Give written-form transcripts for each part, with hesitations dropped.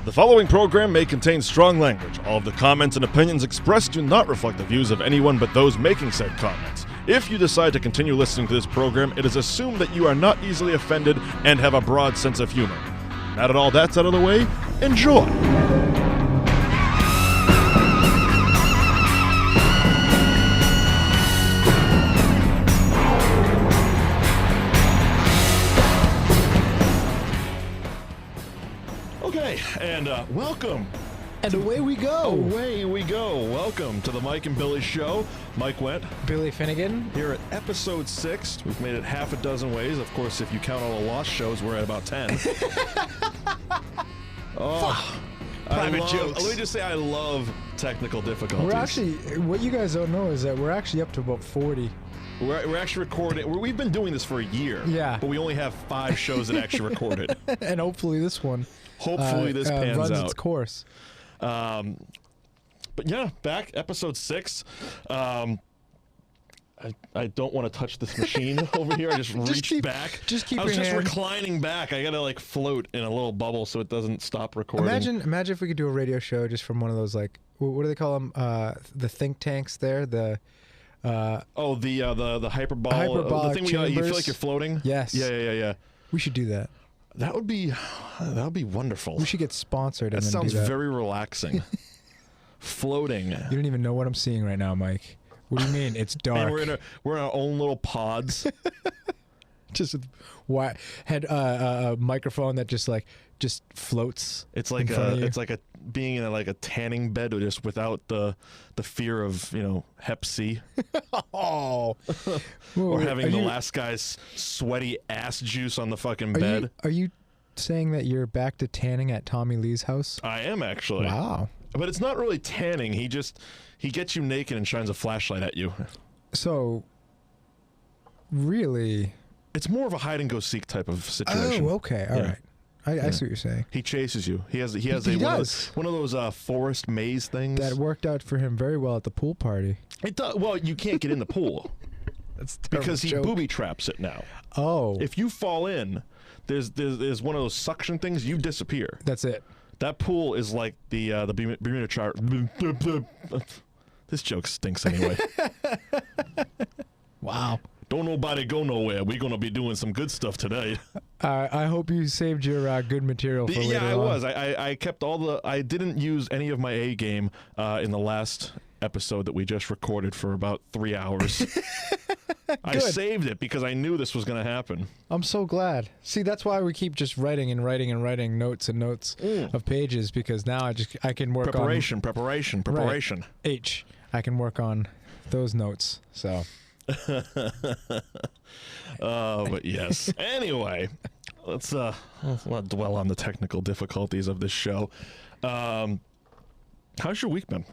The following program may contain strong language. All of the comments and opinions expressed do not reflect the views of anyone but those making said comments. If you decide to continue listening to this program, it is assumed that you are not easily offended and have a broad sense of humor. Now that all that's out of the way, enjoy! And welcome. And away we go. Away we go. Welcome to the Mike and Billy Show. Mike Wendt. Billy Finnegan. Here at episode 6. We've made it half a dozen ways. Of course, if you count all the lost shows, we're at about 10. Private jokes. Let me just say I love technical difficulties. We're actually, what you guys don't know is that we're actually up to about 40. We're actually recording. We've been doing this for a year. Yeah. But we only have 5 shows that actually recorded. And hopefully this one. Hopefully this pans runs out. Its course. But yeah, back episode 6. I don't want to touch this machine over here. I just reached back. Just keep I was your just hand. reclining back. I gotta like float in a little bubble so it doesn't stop recording. Imagine if we could do a radio show just from one of those, like, what do they call them? The think tanks there. The hyperbolic hyperbolic the thing chambers. you feel like you're floating. Yes. Yeah. We should do that. That would be wonderful. We should get sponsored. That and then sounds do that. very relaxing. Floating. You don't even know what I'm seeing right now, Mike. What do you mean? It's dark. And we're in our own little pods. Just had a microphone that just floats. It's like being in a tanning bed, just without the fear of Hep C. Oh, or having the last guy's sweaty ass juice on the fucking bed. Are you saying that you're back to tanning at Tommy Lee's house? I am actually. Wow. But it's not really tanning. He gets you naked and shines a flashlight at you. So, really, it's more of a hide and go seek type of situation. Oh, okay, all right. I see what you're saying. He chases you. He has one of those forest maze things that worked out for him very well at the pool party. It does. Well, you can't get in the pool. That's because he booby traps it now. Oh, if if you fall in, there's one of those suction things. You disappear. That's it. That pool is like the Bermuda chart. This joke stinks anyway. Wow. Don't nobody go nowhere. We're going to be doing some good stuff today. I hope you saved your good material for later on. I was. I kept I didn't use any of my A game in the last episode that we just recorded for about 3 hours. I saved it because I knew this was going to happen. I'm so glad. See, that's why we keep just writing notes and notes of pages, because now I can work preparation. Right. H. I can work on those notes. So. But yes. Anyway, let's not dwell on the technical difficulties of this show. How's your week been?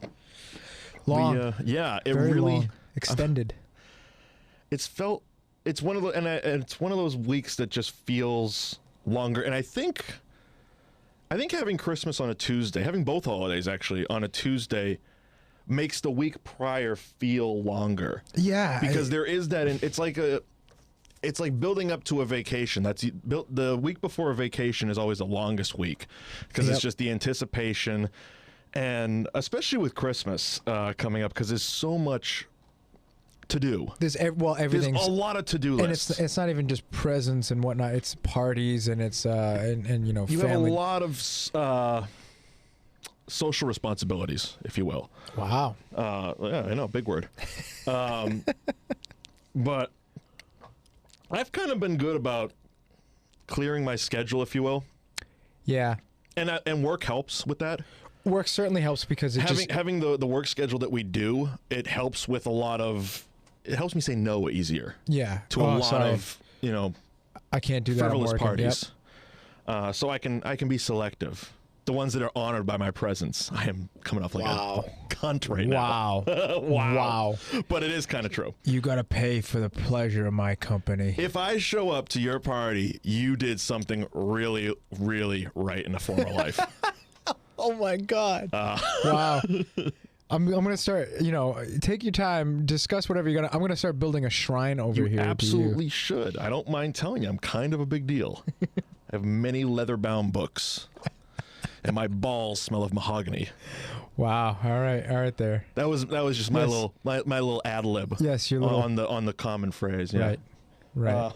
Long. It very really long. Extended. It's one of those weeks that just feels longer, and I think having Christmas on a Tuesday, having both holidays actually on a Tuesday, makes the week prior feel longer. Yeah, because there is that. It's like building up to a vacation. The week before a vacation is always the longest week because it's just the anticipation, and especially with Christmas coming up, because there's so much to do. There's everything's a lot of to-do lists, and it's not even just presents and whatnot. It's parties and it's and you family. have a lot of social responsibilities, if you will. Wow. Yeah, I know, big word. But I've kind of been good about clearing my schedule, if you will. Yeah. And work helps with that. Work certainly helps because having the work schedule that we do, it helps with it helps me say no easier. Yeah. To a lot of I can't do that. Frivolous parties. Yep. So I can be selective. The ones that are honored by my presence. I am coming off like a cunt right now. Wow. But it is kind of true. You got to pay for the pleasure of my company. If I show up to your party, you did something really, really right in a former life. Oh my God. Wow. I'm gonna start. Take your time. Discuss whatever you're gonna. I'm gonna start building a shrine over here. You absolutely should. I don't mind telling you, I'm kind of a big deal. I have many leather-bound books. and my balls smell of mahogany. Wow. All right there. That was just my little ad lib. Yes, your little on the common phrase. Yeah. Right.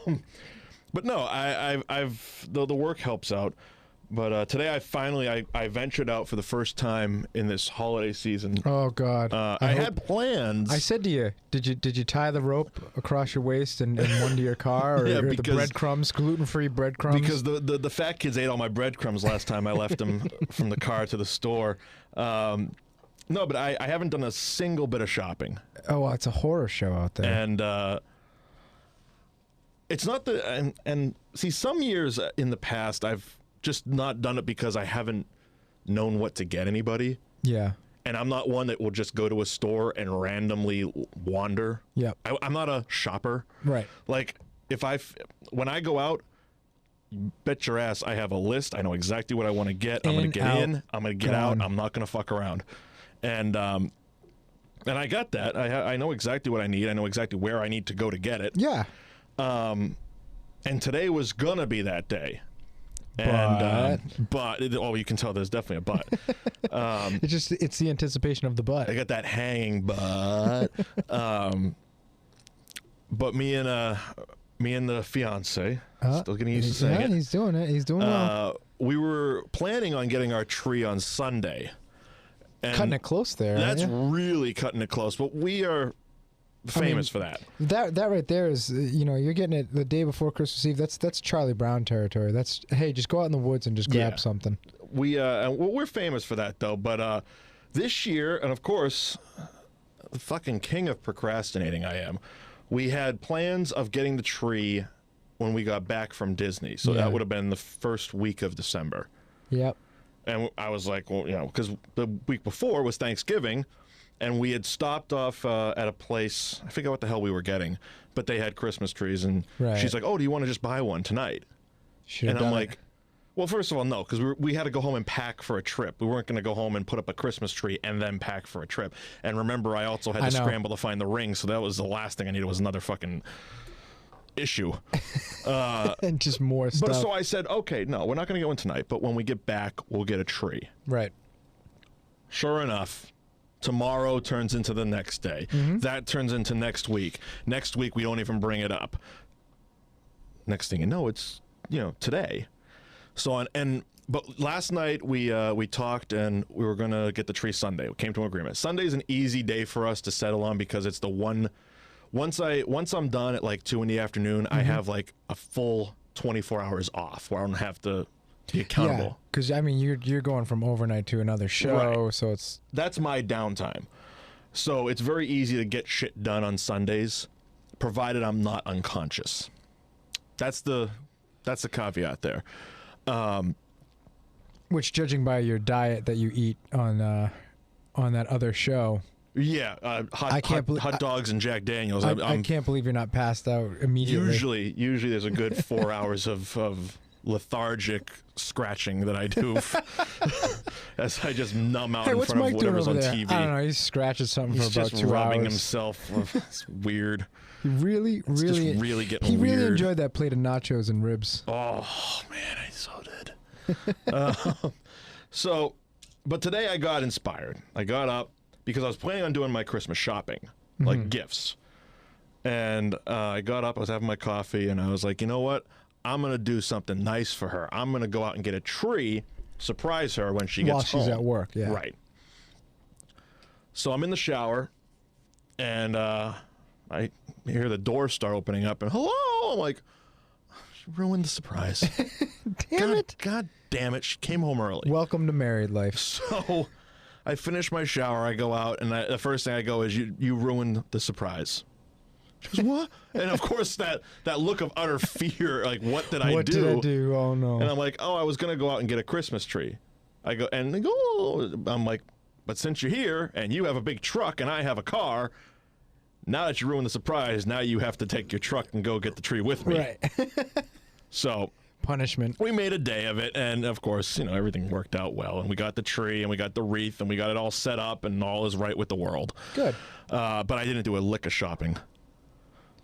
But no, I've the work helps out. But today I ventured out for the first time in this holiday season. Oh God! I had plans. I said to you, did you tie the rope across your waist and one to your car, or, or the breadcrumbs, gluten-free breadcrumbs? Because the fat kids ate all my breadcrumbs last time I left them from the car to the store. No, but I haven't done a single bit of shopping. Oh, well, it's a horror show out there. And it's not and see, some years in the past I've just not done it because I haven't known what to get anybody. Yeah. And I'm not one that will just go to a store and randomly wander. Yeah. I'm not a shopper. Right. Like when I go out, bet your ass I have a list. I know exactly what I want to get. I'm going to get in. I'm going to get out. I'm not going to fuck around. And I got that. I know exactly what I need. I know exactly where I need to go to get it. Yeah. And today was going to be that day. But you can tell there's definitely a but. It's the anticipation of the butt. I got that hanging butt. But me and the fiance, still getting used to saying it. He's doing it. He's doing well. We were planning on getting our tree on Sunday. And cutting it close there. That's really cutting it close. But we are famous for that. That right there is, you're getting it the day before Christmas Eve. That's Charlie Brown territory. That's, hey, just go out in the woods and just grab something. We're famous for that though. But this year, and of course, the fucking king of procrastinating I am. We had plans of getting the tree when we got back from Disney. So that would have been the first week of December. Yep. And I was like, well, because the week before was Thanksgiving. And we had stopped off at a place, I forget what the hell we were getting, but they had Christmas trees. And she's like, oh, do you want to just buy one tonight? And I'm like, well, first of all, no, because we had to go home and pack for a trip. We weren't going to go home and put up a Christmas tree and then pack for a trip. And remember, I also had to scramble to find the ring. So that was the last thing I needed was another fucking issue. And just more stuff. But so I said, okay, no, we're not going to get one tonight. But when we get back, we'll get a tree. Right. Sure enough. Tomorrow turns into the next day. Mm-hmm. That turns into next week. Next week, we don't even bring it up. Next thing you know, it's, today. So, but last night we talked and we were going to get the tree Sunday. We came to an agreement. Sunday's an easy day for us to settle on because it's the one, once I'm done at like 2 in the afternoon, I have like a full 24 hours off where I don't have to be accountable. Yeah, because you're going from overnight to another show, so that's my downtime. So it's very easy to get shit done on Sundays, provided I'm not unconscious. That's the caveat there. Which, judging by your diet that you eat on that other show. Yeah, hot dogs and Jack Daniels. I can't believe you're not passed out immediately. Usually there's a good 4 hours of lethargic scratching that I do as I just numb out in front of whatever's on TV. I don't know. He's scratching something for about 2 hours. He's just rubbing himself. It's weird. He really getting he weird. really enjoyed that plate of nachos and ribs. Oh man, I so did. But today I got inspired. I got up because I was planning on doing my Christmas shopping, like gifts. And I got up, I was having my coffee, and I was like, you know what? I'm going to do something nice for her. I'm going to go out and get a tree, surprise her when she gets home. While she's at work, yeah. Right. So I'm in the shower, and I hear the door start opening up, and hello! I'm like, she ruined the surprise. God damn it, she came home early. Welcome to married life. So I finish my shower, I go out, and the first thing I go is, you ruined the surprise. She goes, what? And of course, that look of utter fear, like, what did I do? What did I do? Oh, no. And I'm like, oh, I was going to go out and get a Christmas tree. I go, and they go, oh. I'm like, but since you're here, and you have a big truck, and I have a car, now that you ruined the surprise, now you have to take your truck and go get the tree with me. Right. So punishment. We made a day of it, and of course, everything worked out well, and we got the tree, and we got the wreath, and we got it all set up, and all is right with the world. Good. But I didn't do a lick of shopping.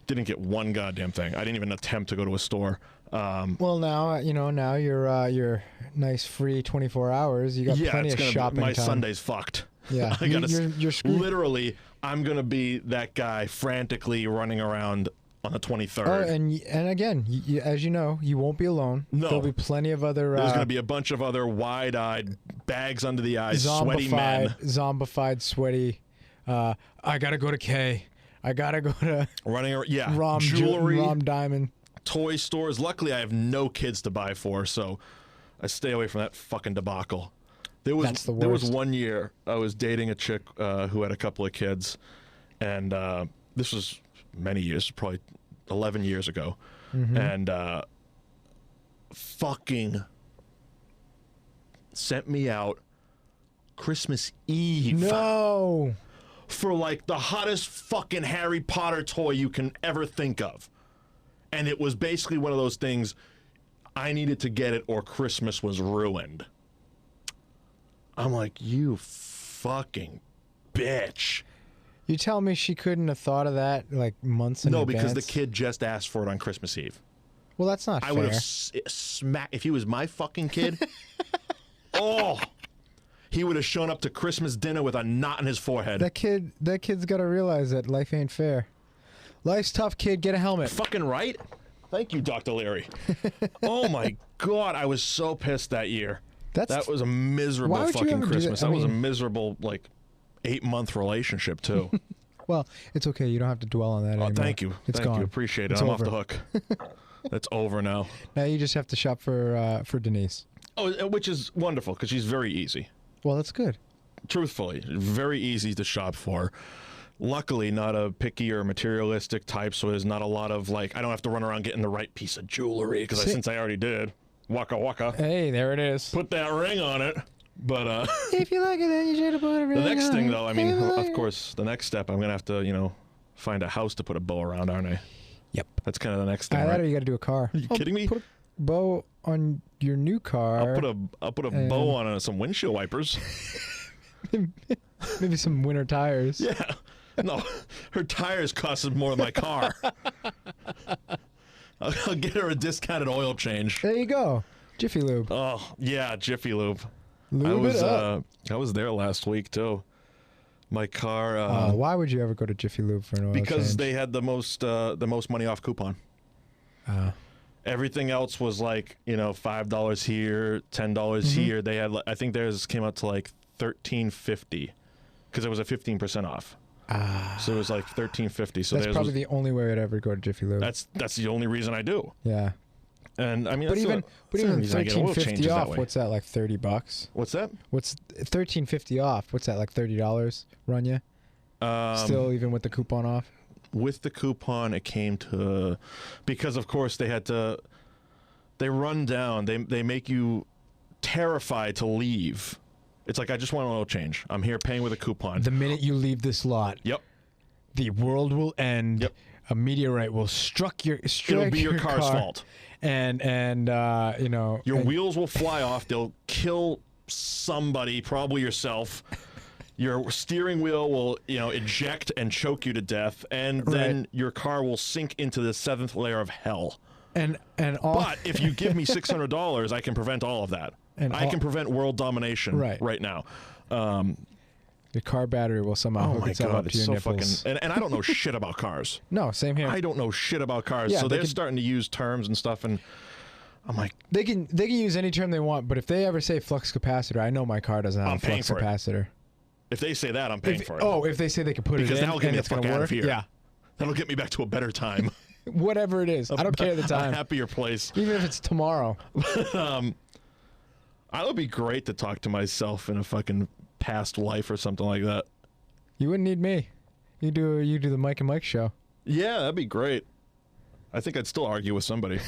Didn't get one goddamn thing. I didn't even attempt to go to a store. Well, now now you're nice free 24 hours. You got plenty of shopping my time. Sunday's fucked. Yeah, you're screwed. Literally, I'm gonna be that guy frantically running around on the 23rd. Oh, and again, as you know, you won't be alone. No. There'll be plenty of other. There's gonna be a bunch of other wide-eyed, bags under the eyes, sweaty men. Zombified, sweaty. I gotta go to K. I gotta go to running around. Yeah, jewelry, Rom Diamond. Toy stores. Luckily, I have no kids to buy for, so I stay away from that fucking debacle. There was one year I was dating a chick who had a couple of kids, and this was many years, probably 11 years ago, and fucking sent me out Christmas Eve. No. For like the hottest fucking Harry Potter toy you can ever think of. And it was basically one of those things, I needed to get it or Christmas was ruined. I'm like, you fucking bitch. You tell me she couldn't have thought of that like months in advance? No, because the kid just asked for it on Christmas Eve. Well, that's not fair. I would have smacked, if he was my fucking kid, he would have shown up to Christmas dinner with a knot in his forehead. That kid's got to realize that life ain't fair. Life's tough, kid. Get a helmet. Fucking right. Thank you, Dr. Leary. Oh my God, I was so pissed that year. That was a miserable fucking Christmas. That was a miserable 8-month relationship too. Well, it's okay. You don't have to dwell on that anymore. Thank you. It's thank gone. you. Appreciate it. It's I'm over. off the hook. That's over now. Now you just have to shop for Denise. Oh, which is wonderful because she's very easy. Well, that's good. Truthfully, very easy to shop for. Luckily, not a picky or materialistic type, so there's not a lot of I don't have to run around getting the right piece of jewelry because since I already did. Waka waka. Hey, there it is. Put that ring on it. But if you like it, then you should have put a ring on it. The next thing, though, I mean, of course, the next step, I'm gonna have to, find a house to put a bow around, aren't I? Yep. That's kind of the next thing. Right? You got to do a car. Are you kidding me? Put a bow on your new car. I'll put a bow on some windshield wipers. Maybe some winter tires. Yeah. No, her tires cost more than my car. I'll get her a discounted oil change. There you go. Jiffy Lube. Oh, yeah, Jiffy Lube. Lube it up. I was there last week, too. My car... why would you ever go to Jiffy Lube for an oil because change? they had the most money off coupon. Everything else was $5 here, $10 here. They had, I think theirs came out to $13.50 because it was a 15% off. So it was $13.50. So that's probably the only way I'd ever go to Jiffy Lube. That's the only reason I do. Yeah. And I mean, but even $13.50 off, what's that, $30? What's that? What's $13.50 off? What's that, $30 run you? Still, even with the coupon off? With the coupon, it came to, because of course they run down, they make you terrified to leave. It's I just want an oil change. I'm here paying with a coupon. The minute you leave this lot, yep, the world will end. Yep. A meteorite will strike It'll be your car's fault. And your wheels will fly off. They'll kill somebody, probably yourself. Your steering wheel will, eject and choke you to death, and then your car will sink into the 7th layer of hell. But if you give me $600, I can prevent all of that. I can prevent world domination right now. Your car battery will somehow hook itself up to your nipples. And I don't know shit about cars. No, same here. I don't know shit about cars. Yeah, so they're starting to use terms and stuff, and I'm like... They can use any term they want, but if they ever say flux capacitor, I know my car doesn't have a flux capacitor. If they say that, I'm paying for it. Oh, if they say they can put it in, because that'll get me the fuck out of here. Yeah. That'll get me back to a better time. Whatever it is. I don't care the time. A happier place. Even if it's tomorrow. I would be great to talk to myself in a fucking past life or something like that. You wouldn't need me. You do the Mike and Mike show. Yeah, that'd be great. I think I'd still argue with somebody.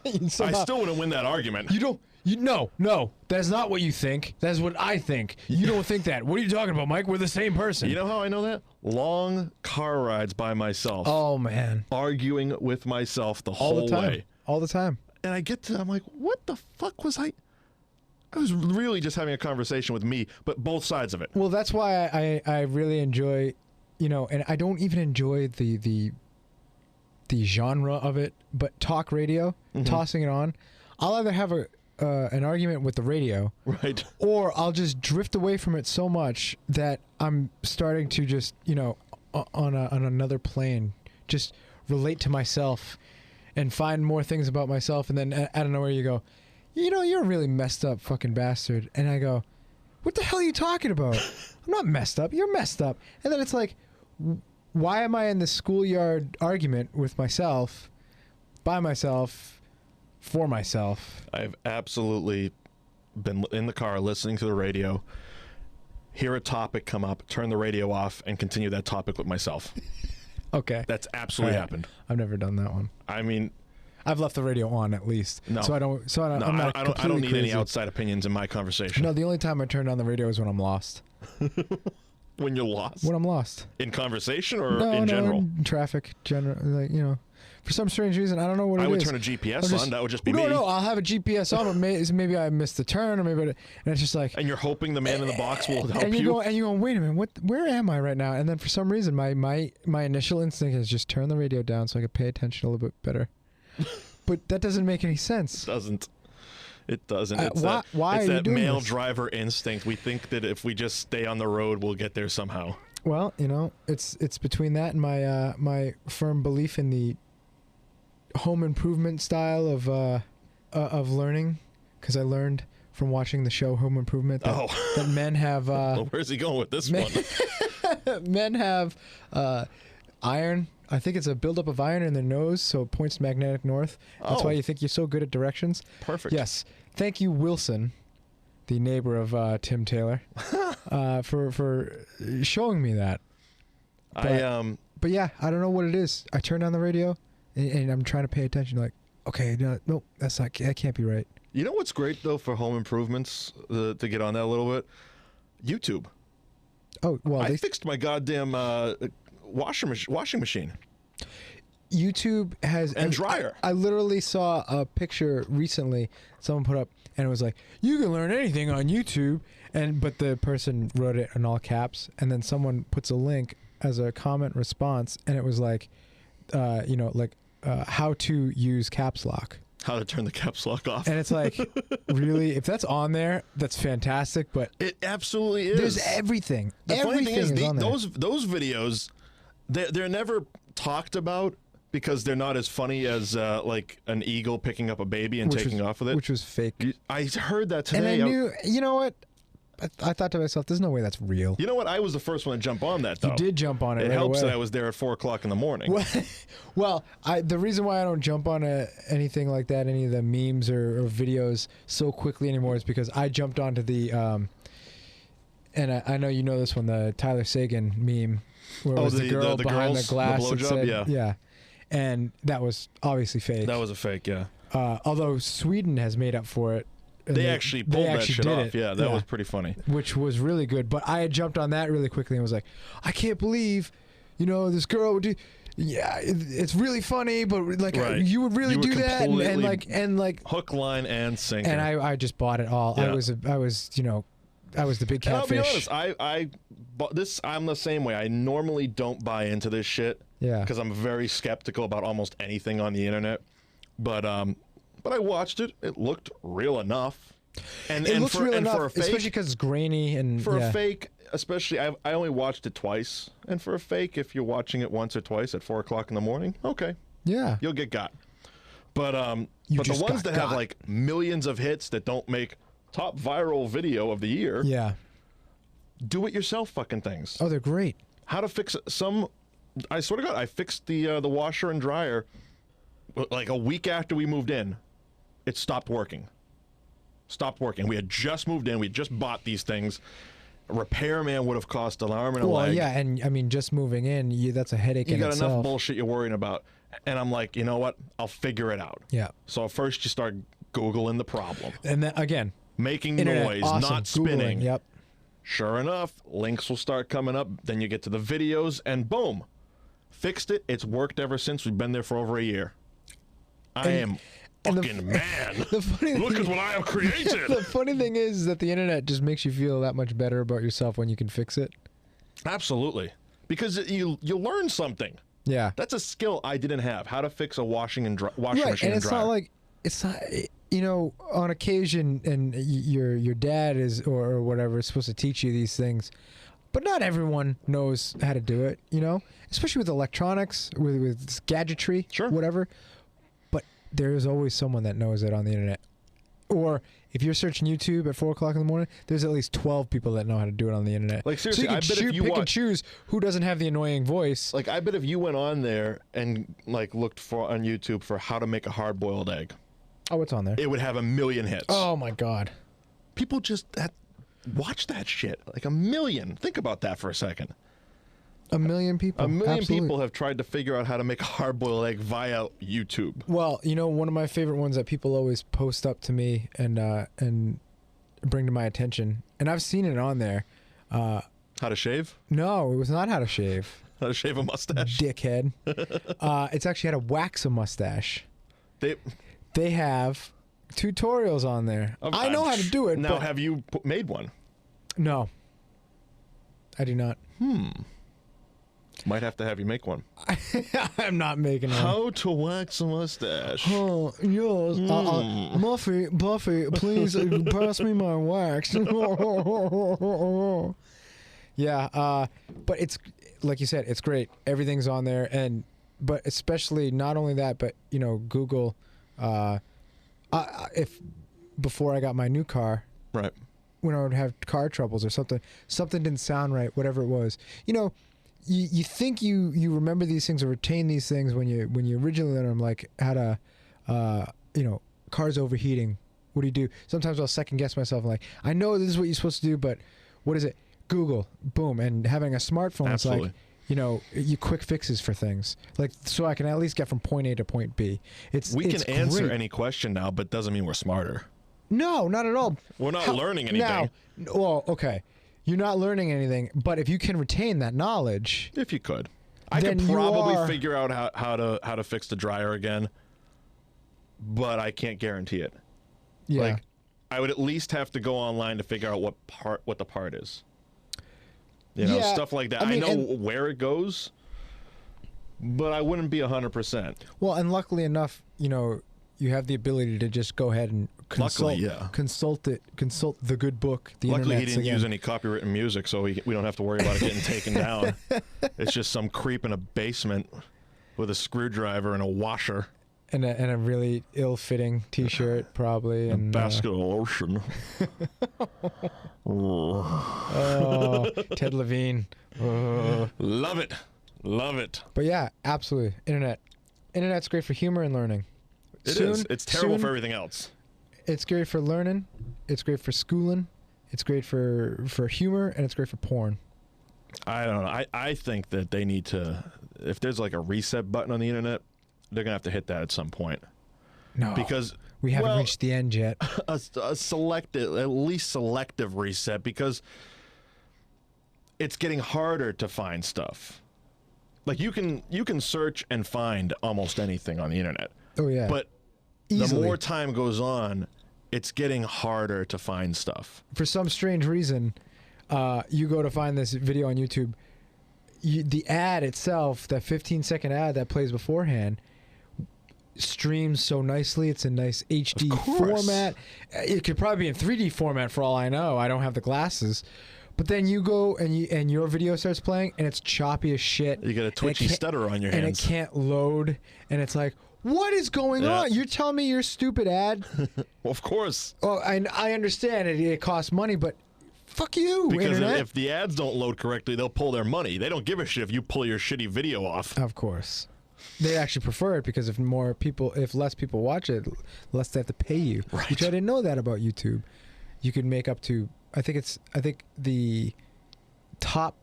I still wouldn't win that argument. No. That's not what you think. That's what I think. You don't think that. What are you talking about, Mike? We're the same person. You know how I know that? Long car rides by myself. Oh, man. Arguing with myself the whole way. All the time. And I'm like, what the fuck was I was really just having a conversation with me, but both sides of it. Well, that's why I really enjoy, and I don't even enjoy the the genre of it, but talk radio, tossing it on, I'll either have an argument with the radio, right, or I'll just drift away from it so much that I'm starting to just, on another plane, just relate to myself and find more things about myself. And then out of nowhere you go, you're a really messed up fucking bastard. And I go, what the hell are you talking about? I'm not messed up. You're messed up. And then it's like, why am I in this schoolyard argument with myself, by myself, for myself? I've absolutely been in the car listening to the radio, hear a topic come up, turn the radio off, and continue that topic with myself. Okay. That's absolutely happened. I've never done that one. I mean, I've left the radio on at least. No. So I don't. I don't need any outside opinions in my conversation. No, the only time I turn on the radio is when I'm lost. When you're lost? When I'm lost. In conversation or in general? In traffic, for some strange reason, I don't know what it is. I would turn a GPS on. That would just be me. No, I'll have a GPS on, but maybe I missed the turn, and it's just like. And you're hoping the man in the box will help you. And you're going, wait a minute, where am I right now? And then for some reason, my initial instinct is just turn the radio down so I can pay attention a little bit better. But that doesn't make any sense. It doesn't. It's why it's are that you doing male this? Driver instinct. We think that if we just stay on the road, we'll get there somehow. Well, it's between that and my my firm belief in the home improvement style of learning, because I learned from watching the show Home Improvement that men have. Well, where's he going with this one? Men have iron. I think it's a buildup of iron in their nose, so it points magnetic north. That's why you think you're so good at directions. Perfect. Yes. Thank you, Wilson, the neighbor of Tim Taylor, for showing me that. But yeah, I don't know what it is. I turn on the radio, and I'm trying to pay attention. Like, okay, no, that can't be right. You know what's great though for home improvements, to get on that a little bit? YouTube. Oh well, I fixed my goddamn washing machine. YouTube has and dryer. I literally saw a picture recently someone put up, and it was like, you can learn anything on YouTube, but the person wrote it in all caps, and then someone puts a link as a comment response, and it was like, how to use caps lock. How to turn the caps lock off. And it's like, really, if that's on there, that's fantastic, but it absolutely is. There's everything. The funny thing is, on there. those videos, they're never talked about because they're not as funny as like an eagle picking up a baby and taking off with it. Which was fake. I heard that today. And I knew, you know what? I thought to myself, there's no way that's real. You know what? I was the first one to jump on that, though. You did jump on it. It right helps away. that I was there at 4 o'clock in the morning. Well, the reason why I don't jump on anything like that, any of the memes or videos so quickly anymore, is because I jumped onto the, and I know you know this one, the Tyler Sagan meme, where it was the girl behind the glass the that said, yeah. And that was obviously fake. That was a fake, yeah. Although Sweden has made up for it. They actually pulled that shit off. Yeah, that was pretty funny. Which was really good. But I had jumped on that really quickly and was like, I can't believe, this girl would do. Yeah, it's really funny, but like you would really do that, and like hook, line, and sinker. And I just bought it all. Yeah. I was the big catfish. And I'll be honest, I'm the same way. I normally don't buy into this shit. Yeah. Because I'm very skeptical about almost anything on the internet. But I watched it. It looked real enough. And it looks real enough, for a fake, especially because it's grainy and for a fake, especially I only watched it twice. And for a fake, if you're watching it once or twice at 4 o'clock in the morning, okay, yeah, you'll get got. But the ones that have like millions of hits that don't make top viral video of the year, yeah, do it yourself fucking things. Oh, they're great. How to fix some? I swear to God, I fixed the washer and dryer like a week after we moved in. It stopped working. We had just moved in. We had just bought these things. A repairman would have cost an arm and a leg. Well, yeah, and I mean, just moving in, that's a headache in itself. You got enough bullshit you're worrying about. And I'm like, you know what? I'll figure it out. Yeah. So first you start Googling the problem. And then, again, making noise, awesome. not spinning. Googling, yep. Sure enough, links will start coming up. Then you get to the videos, and boom. Fixed it. It's worked ever since. We've been there for over a year. I am fucking man. Look at what I have created. The funny thing is that the internet just makes you feel that much better about yourself when you can fix it. Absolutely. Because you learn something. Yeah. That's a skill I didn't have. How to fix a washing Right, machine and it's dryer. not like it's not. You know, on occasion, and your dad is or whatever is supposed to teach you these things, but not everyone knows how to do it. You know, especially with electronics, with gadgetry, Sure. whatever. But there is always someone that knows it on the internet. Or if you're searching YouTube at 4 o'clock in the morning, there's at least 12 people that know how to do it on the internet. Like, seriously, so you I can bet if you pick and choose who doesn't have the annoying voice. Like, I bet if you went on there and like looked for on YouTube for how to make a hard-boiled egg, Oh, it's on there. it would have a million hits. Oh my God. People just watch that shit. Like a million. Think about that for a second. A million people. A million Absolutely. people have tried to figure out how to make a hard-boiled egg via YouTube. Well, you know, one of my favorite ones that people always post up to me and bring to my attention, and I've seen it on there. How to shave? No, it was not how to shave. How to shave a mustache? Dickhead. It's actually how to wax a mustache. They have tutorials on there. I know how to do it. Now, but have you made one? no, I do not. Might have to have you make one. I'm not making one. How to wax a mustache? Oh, yes. Buffy, please pass me my wax. Yeah, but it's like you said, it's great. Everything's on there, but especially not only that, but you know, Google. If before I got my new car, Right. when I would have car troubles or something didn't sound right, whatever it was, you know. You think you remember these things or retain these things when you originally learn them, like how to, you know, cars overheating. What do you do? Sometimes I'll second guess myself. Like, I know this is what you're supposed to do, but what is it? Google, boom, and having a smartphone. Absolutely. It's like, you know, you quick fixes for things, like so I can at least get from point A to point B. We can answer great. any question now, but doesn't mean we're smarter. No, not at all. We're not learning anything. Now, well, okay. You're not learning anything, but if you can retain that knowledge, If you could, I could probably figure out how to fix the dryer again, but I can't guarantee it. yeah, Like, I would at least have to go online to figure out what the part is. You know, Yeah, stuff like that. I mean, I know where it goes, but I wouldn't be 100%. well, and luckily enough, you know, you have the ability to just go ahead and consult the good book. The Luckily, he internet's didn't again. use any copywritten music, so we don't have to worry about it getting taken down. It's just some creep in a basement with a screwdriver and a washer. and a really ill-fitting T-shirt, probably, and Basket of lotion. oh, Ted Levine. Oh. Love it. Love it. But yeah, absolutely, Internet's great for humor and learning. It is. It's terrible for everything else. It's great for learning. It's great for schooling. It's great for humor, and it's great for porn. I don't know. I think that they need to, if there's like a reset button on the internet, they're going to have to hit that at some point. No, Because we haven't reached the end yet. a selective, at least selective reset, because it's getting harder to find stuff. Like you can search and find almost anything on the internet. Oh yeah, But easily. the more time goes on, it's getting harder to find stuff. For some strange reason, you go to find this video on YouTube, the ad itself, that 15-second ad that plays beforehand, streams so nicely. It's a nice HD format. It could probably be in 3D format for all I know. I don't have the glasses. But then you go and your video starts playing, and it's choppy as shit. You get a twitchy stutter on your and hands. it can't load, and it's like, what is going on? You're telling me your stupid ad? Well, of course. Oh, I understand it costs money, but fuck you, Because internet. if the ads don't load correctly, they'll pull their money. They don't give a shit if you pull your shitty video off. Of course. They actually prefer it because if less people watch it, less they have to pay you. Right. Which I didn't know that about YouTube. You can make up to, I think the top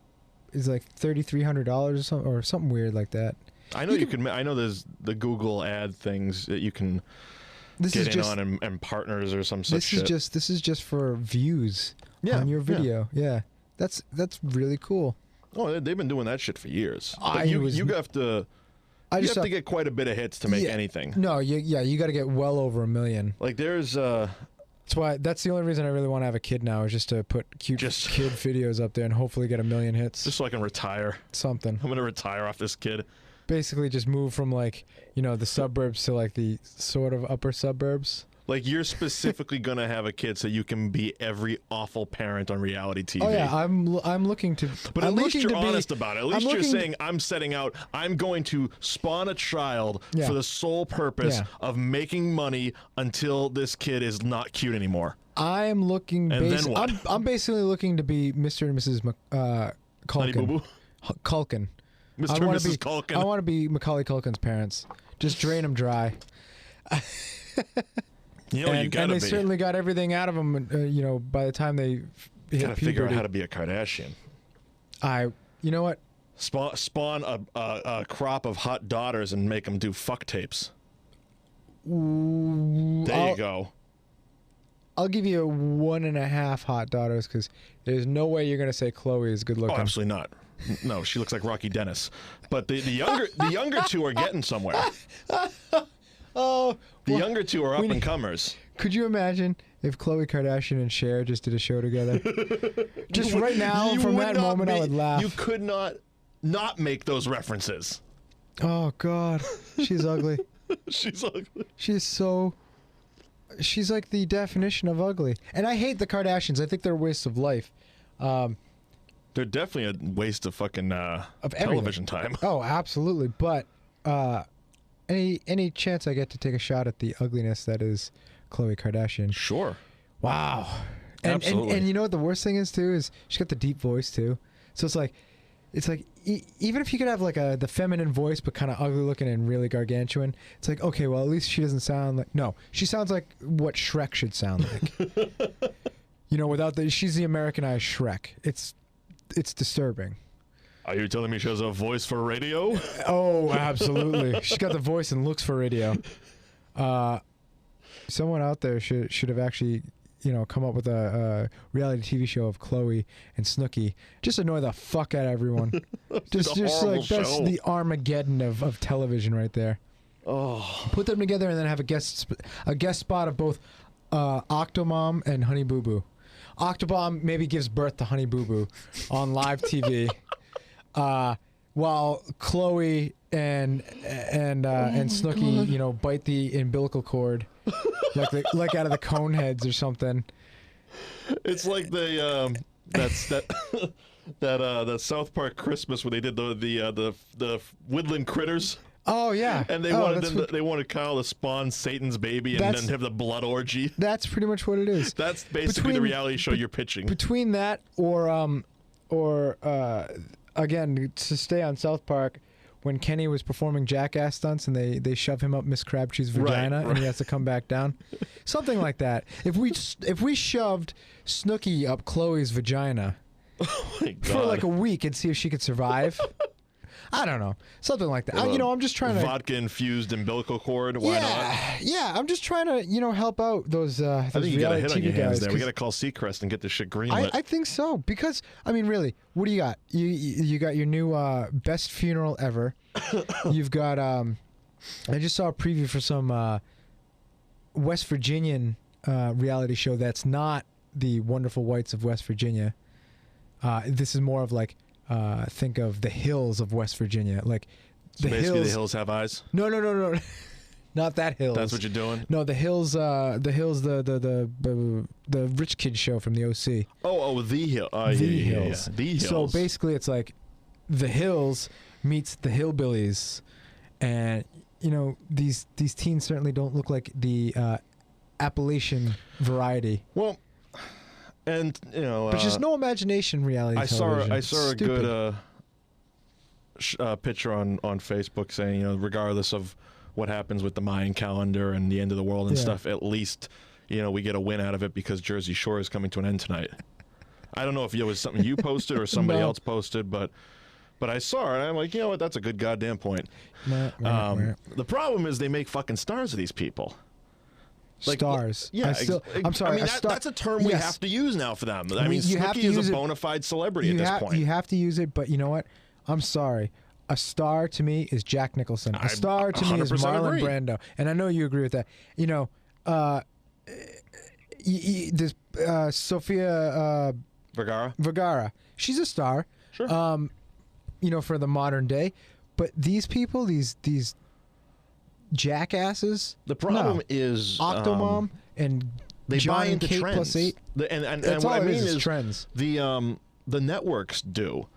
is like $3,300 or something weird like that. I know you can. I know there's the Google ad things that you can get in on and partners or some such shit. This is just for views on your video. Yeah. That's really cool. Oh, they've been doing that shit for years. But You you have to get quite a bit of hits to make anything. No, you got to get well over 1 million. Like there's That's the only reason I really want to have a kid now, is just to put cute kid videos up there and hopefully get 1 million hits. just so I can retire. Something. I'm gonna retire off this kid. basically just move from like, you know, the suburbs to like the sort of upper suburbs. Like, you're specifically going to have a kid so you can be every awful parent on reality TV. Oh yeah, I'm looking to. But I'm at least looking you're to honest be, about it. At least you're saying, I'm setting out, I'm going to spawn a child for the sole purpose of making money until this kid is not cute anymore. I'm looking. And then what? I'm basically looking to be Mr. and Mrs. Culkin. Honey Boo Boo? Culkin. Mr. and Mrs. Culkin. I want to be Macaulay Culkin's parents. Just drain them dry. You know, you gotta and they be. certainly got everything out of them. You know, by the time they hit Gotta puberty. figure out how to be a Kardashian. You know what? Spawn a crop of hot daughters and make them do fuck tapes. There you go. I'll give you 1.5 hot daughters because there's no way you're gonna say Khloe is good looking. Oh, absolutely not. No, she looks like Rocky Dennis. But the younger two are getting somewhere. Oh, the younger two are up and comers. Could you imagine if Khloe Kardashian and Cher just did a show together? Just right now, from that moment, I would laugh. You could not make those references. Oh God, she's ugly. She's ugly. She's like the definition of ugly. And I hate the Kardashians. I think they're a waste of life. They're definitely a waste of fucking television time. Oh, absolutely. But any chance I get to take a shot at the ugliness that is Khloe Kardashian? Sure. Wow. Absolutely. And you know what the worst thing is too is she's got the deep voice too. So it's like even if you could have like the feminine voice but kind of ugly looking and really gargantuan, it's like, okay, well at least she doesn't sound like, no, she sounds like what Shrek should sound like. You know, she's the Americanized Shrek. It's disturbing. Are you telling me she has a voice for radio? Oh, absolutely. She's got the voice and looks for radio. Someone out there should have actually, you know, come up with a reality TV show of Khloe and Snooki. Just annoy the fuck out of everyone. just like that's the Armageddon of television right there. Oh. Put them together and then have a guest spot of both Octomom and Honey Boo Boo. Octobomb maybe gives birth to Honey Boo Boo on live TV. While Khloe and Snooki, God, you know, bite the umbilical cord, like out of the cone heads or something. It's like that South Park Christmas where they did the woodland critters. Oh yeah, and they wanted Kyle to spawn Satan's baby and then have the blood orgy. That's pretty much what it is. That's basically the reality show you're pitching. Between that or again, to stay on South Park, when Kenny was performing jackass stunts and they shove him up Miss Crabtree's vagina and he has to come back down, something like that. If we shoved Snooki up Khloe's vagina for like a week and see if she could survive. I don't know, something like that. You know, I'm just trying to vodka infused umbilical cord. Why not? Yeah, I'm just trying to, you know, help out those. I think you got a hit on your hands guys, there. We got to call Seacrest and get this shit greenlit. I think so, because I mean, really, what do you got? You got your new best funeral ever. You've got I just saw a preview for some West Virginian reality show that's not the Wonderful Whites of West Virginia. This is more of like. Think of the hills of West Virginia, like so basically the hills have eyes. No, not that hills. That's what you're doing. No, the hills, the rich kid show from the OC. Oh, the hill. The hills. Yeah. The hills. So basically, it's like the hills meets the hillbillies, and you know these teens certainly don't look like the Appalachian variety. Well. And you know, but just no imagination reality television. I saw a good picture on Facebook saying, you know, regardless of what happens with the Mayan calendar and the end of the world and stuff, at least, you know, we get a win out of it because Jersey Shore is coming to an end tonight. I don't know if it was something you posted or somebody else posted, but I saw it and I'm like, you know what, that's a good goddamn point. The problem is they make fucking stars of these people. Like, stars. Yeah, I'm sorry. I mean, that's a term we have to use now for them. I mean, Snooki is a bona fide celebrity at this point. You have to use it, but you know what? I'm sorry. A star to me is Jack Nicholson. A star to me is Marlon Brando. And I know you agree with that. You know, this Sofia Vergara. Vergara. She's a star. Sure. You know, for the modern day. But these people, these jackasses. The problem is Octomom and they John buy and into Kate trends. plus 8. And That's what all I it mean is is trends. the networks do.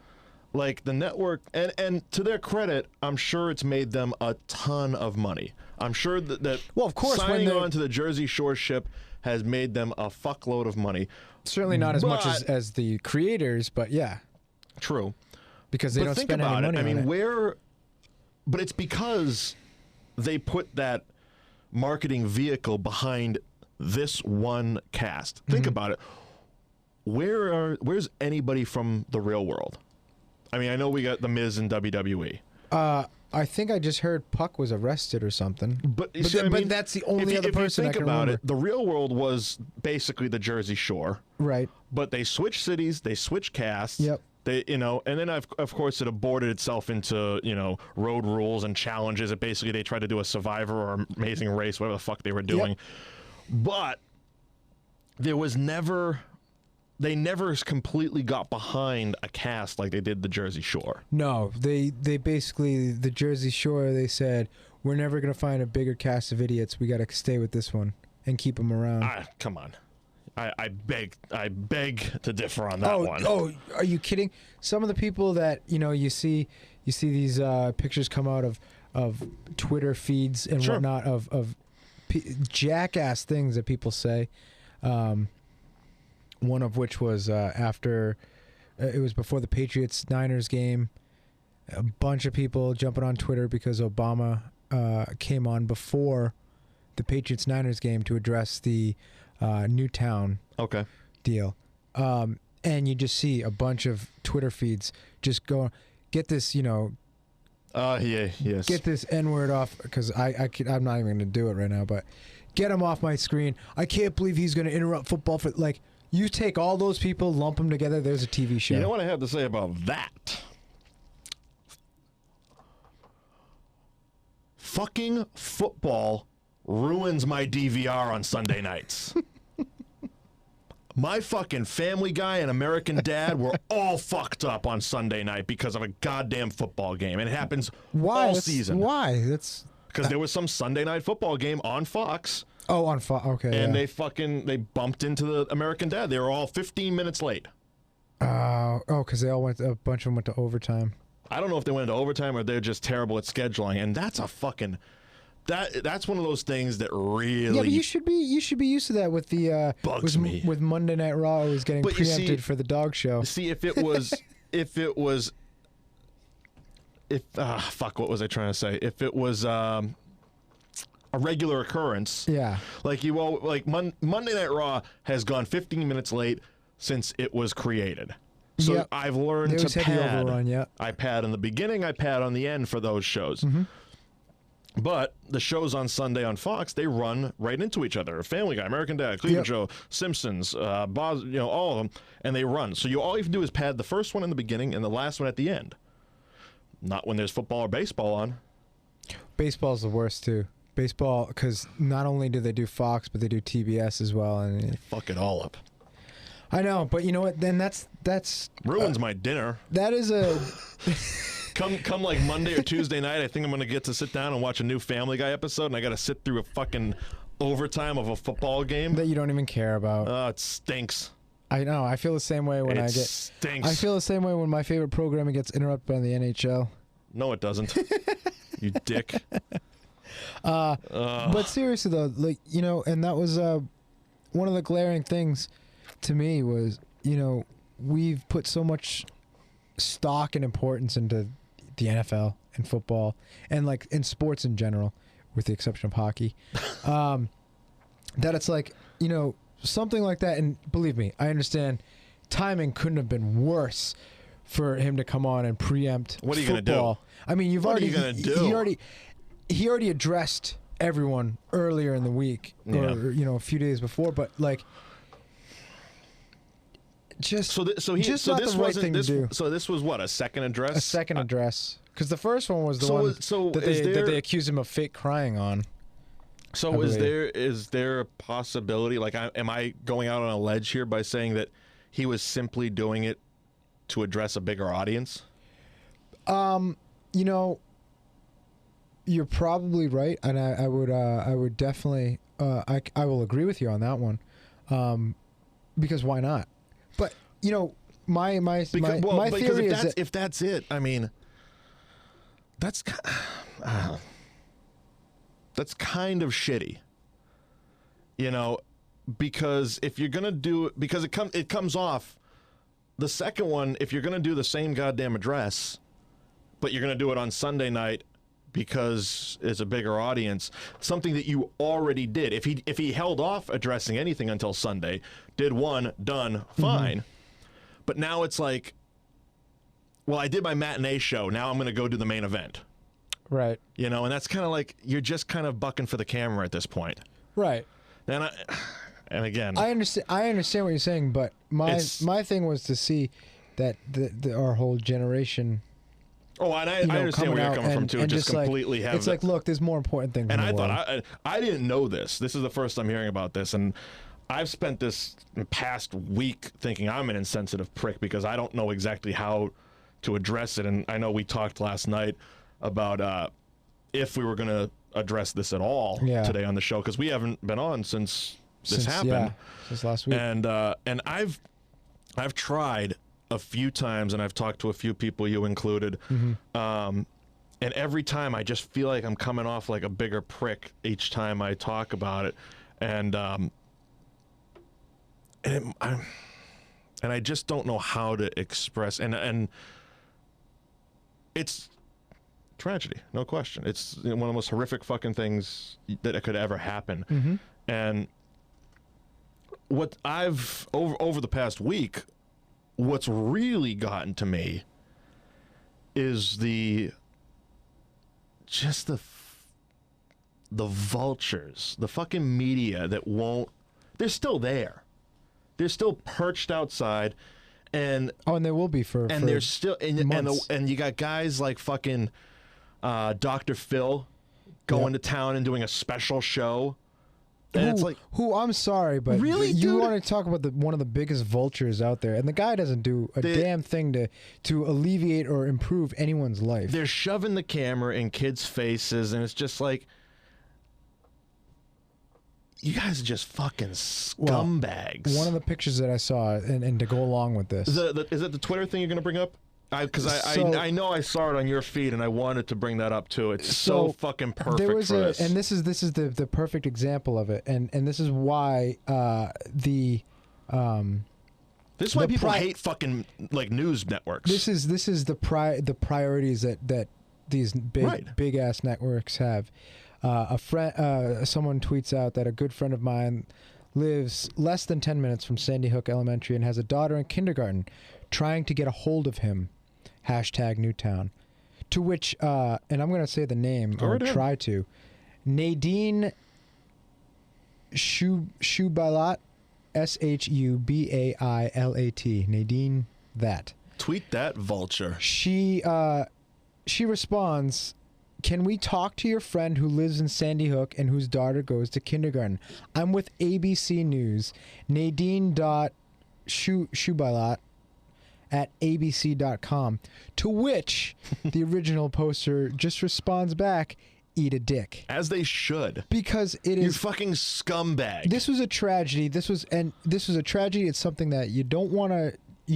Like the network, and to their credit, I'm sure it's made them a ton of money. I'm sure that Well, of course, signing on to the Jersey Shore ship has made them a fuckload of money. Certainly not as much as the creators, but yeah. True. Because they don't think spend any about money it. I mean, on it. but it's because they put that marketing vehicle behind this one cast. Think about it. Where's anybody from the real world? I mean, I know we got The Miz in WWE. I think I just heard Puck was arrested or something. But that's the only other person I can about remember. it, the real world was basically the Jersey Shore. Right. But they switched cities, they switched casts. Yep. They, and then of course it aborted itself into, road rules and challenges. It basically, they tried to do a Survivor or Amazing Race, whatever the fuck they were doing. Yep. But there was never... They never completely got behind a cast like they did the Jersey Shore. No, they basically, the Jersey Shore, they said, we're never going to find a bigger cast of idiots. We got to stay with this one and keep them around. Come on. I beg to differ on that one. Oh, are you kidding? Some of the people that, you see these pictures come out of Twitter feeds and whatnot of jackass things that people say. One of which was after, it was before the Patriots-Niners game. A bunch of people jumping on Twitter because Obama came on before the Patriots-Niners game to address the Newtown deal. And you just see a bunch of Twitter feeds just going, get this, yes. get this N-word off, because I'm not even going to do it right now, but get him off my screen. I can't believe he's going to interrupt football for, like... You take all those people, lump them together, there's a TV show. You know what I have to say about that? Fucking football ruins my DVR on Sunday nights. My fucking Family Guy and American Dad were all fucked up on Sunday night because of a goddamn football game. And it happens all season. Why? That's... Because there was some Sunday night football game on Fox. Oh, on Fox. Okay. And they bumped into the American Dad. They were all 15 minutes late. Because they all a bunch of them went to overtime. I don't know if they went into overtime or they're just terrible at scheduling. And that's a fucking... That's one of those things that really... Yeah, but you should be used to that with the... bugs me. With Monday Night Raw always getting preempted for the dog show. See, if it was... fuck, what was I trying to say? If it was... a regular occurrence. Yeah. Like Monday Night Raw has gone 15 minutes late since it was created. So I've learned to pad. Overrun, I pad in the beginning, I pad on the end for those shows. Mm-hmm. But the shows on Sunday on Fox, they run right into each other. Family Guy, American Dad, Cleveland Show, Simpsons, Boz, all of them, and they run. So all you have to do is pad the first one in the beginning and the last one at the end. Not when there's football or baseball on. Baseball's the worst too. Baseball, because not only do they do Fox, but they do TBS as well, and fuck it all up. I know, but you know what? Then that's ruins my dinner. That is a come like Monday or Tuesday night. I think I'm gonna get to sit down and watch a new Family Guy episode, and I got to sit through a fucking overtime of a football game that you don't even care about. It stinks. I know. I feel the same way when stinks. I feel the same way when my favorite programming gets interrupted by the NHL. No, it doesn't. You dick. But seriously though, and that was one of the glaring things to me was, we've put so much stock and importance into the NFL and football and like in sports in general, with the exception of hockey, that it's like, something like that. And believe me, I understand timing couldn't have been worse for him to come on and preempt What are you going to do? I mean, What are you gonna do? He already addressed everyone earlier in the week, or a few days before, but like, just so this the right thing to do. So this was what, a second address? A second address, because the first one was the one that they accused him of fake crying on. So is there a possibility? Like, am I going out on a ledge here by saying that he was simply doing it to address a bigger audience? you're probably right, and I would definitely I will agree with you on that one, because why not? But you know, my theory is that if that's it, I mean, that's kind of shitty, you know, because if you're gonna do it, because it comes off. The second one, if you're gonna do the same goddamn address, but you're gonna do it on Sunday night because it's a bigger audience, something that you already did. If he held off addressing anything until Sunday, did one, done, fine. But now it's like, well, I did my matinee show. Now I'm going to go do the main event. Right. You know, and that's kind of like, you're just kind of bucking for the camera at this point. Right. And again, I understand what you're saying, but my thing was to see that our whole generation. Oh, and I understand where you're coming from too. Just completely have. It's like, look, there's more important things. And in the world. I didn't know this. This is the first I'm hearing about this, and I've spent this past week thinking I'm an insensitive prick because I don't know exactly how to address it. And I know we talked last night about if we were going to address this at all today on the show, because we haven't been on since this happened. Yeah, since last week. And I've tried a few times, and I've talked to a few people, you included. And every time I just feel like I'm coming off like a bigger prick each time I talk about it. And I just don't know how to express, and it's tragedy, no question. It's one of the most horrific fucking things that could ever happen. And what I've over the past week, what's really gotten to me is the vultures, the fucking media that won't. They're still there. They're still perched outside, and they will be for they're still months. And you got guys like fucking Dr. Phil going to town and doing a special show. And it's like, I'm sorry, but really, you dude? want to talk about one of the biggest vultures out there, and the guy doesn't do a damn thing to alleviate or improve anyone's life. They're shoving the camera in kids' faces, and it's just like, you guys are just fucking scumbags. Well, one of the pictures that I saw, and to go along with this, is it the Twitter thing you're going to bring up? Because I know I saw it on your feed, and I wanted to bring that up too. It's so fucking perfect. There was for this. And this is the perfect example of it, and this is why this is why people hate fucking like news networks. This is the priorities that these big ass networks have. Someone tweets out that a good friend of mine lives less than 10 minutes from Sandy Hook Elementary and has a daughter in kindergarten, trying to get a hold of him. #Newtown. To which, and I'm going to say the name, or try to, Nadine Shubailat, Shubailat, Nadine that. Tweet that, vulture. She responds, "Can we talk to your friend who lives in Sandy Hook and whose daughter goes to kindergarten? I'm with ABC News, Nadine.Shubailat at abc.com." To which the original poster just responds back, "Eat a dick." As they should. Because it is... You fucking scumbag. This was a tragedy. This was a tragedy. It's something that you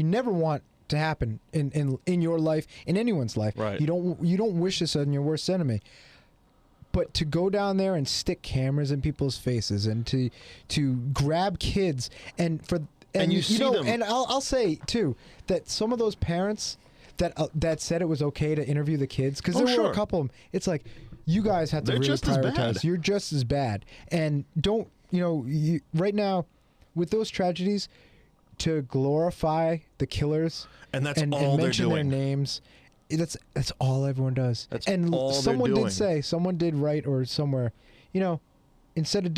never want to happen in your life, in anyone's life. Right. You don't wish this on your worst enemy. But to go down there and stick cameras in people's faces and to grab kids and you see them. And I'll say too that some of those parents that said it was okay to interview the kids, because there were a couple of them. It's like, you guys have to really prioritize. You're just as bad, and don't right now with those tragedies, to glorify the killers and all and mention their names. That's all everyone does. That's and all someone did write or somewhere, instead of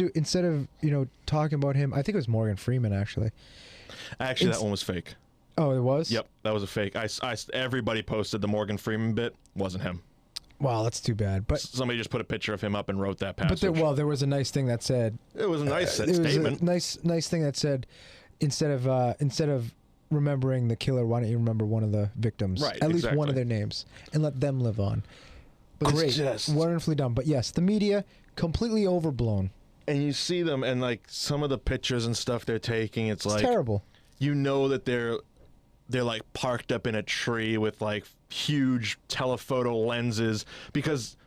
talking about him, I think it was Morgan Freeman actually. Actually, that one was fake. Oh, it was? Yep, that was a fake. Everybody posted the Morgan Freeman bit. Wasn't him. Wow, that's too bad. But somebody just put a picture of him up and wrote that passage. But there was a nice thing that said. It was a nice statement. It was a nice thing that said, instead of remembering the killer, why don't you remember one of the victims? Right. At least one of their names, and let them live on. But great, it's just wonderfully done. But yes, the media completely overblown. And you see them, and like some of the pictures and stuff they're taking, it's like terrible. You know that they're like parked up in a tree with like huge telephoto lenses, because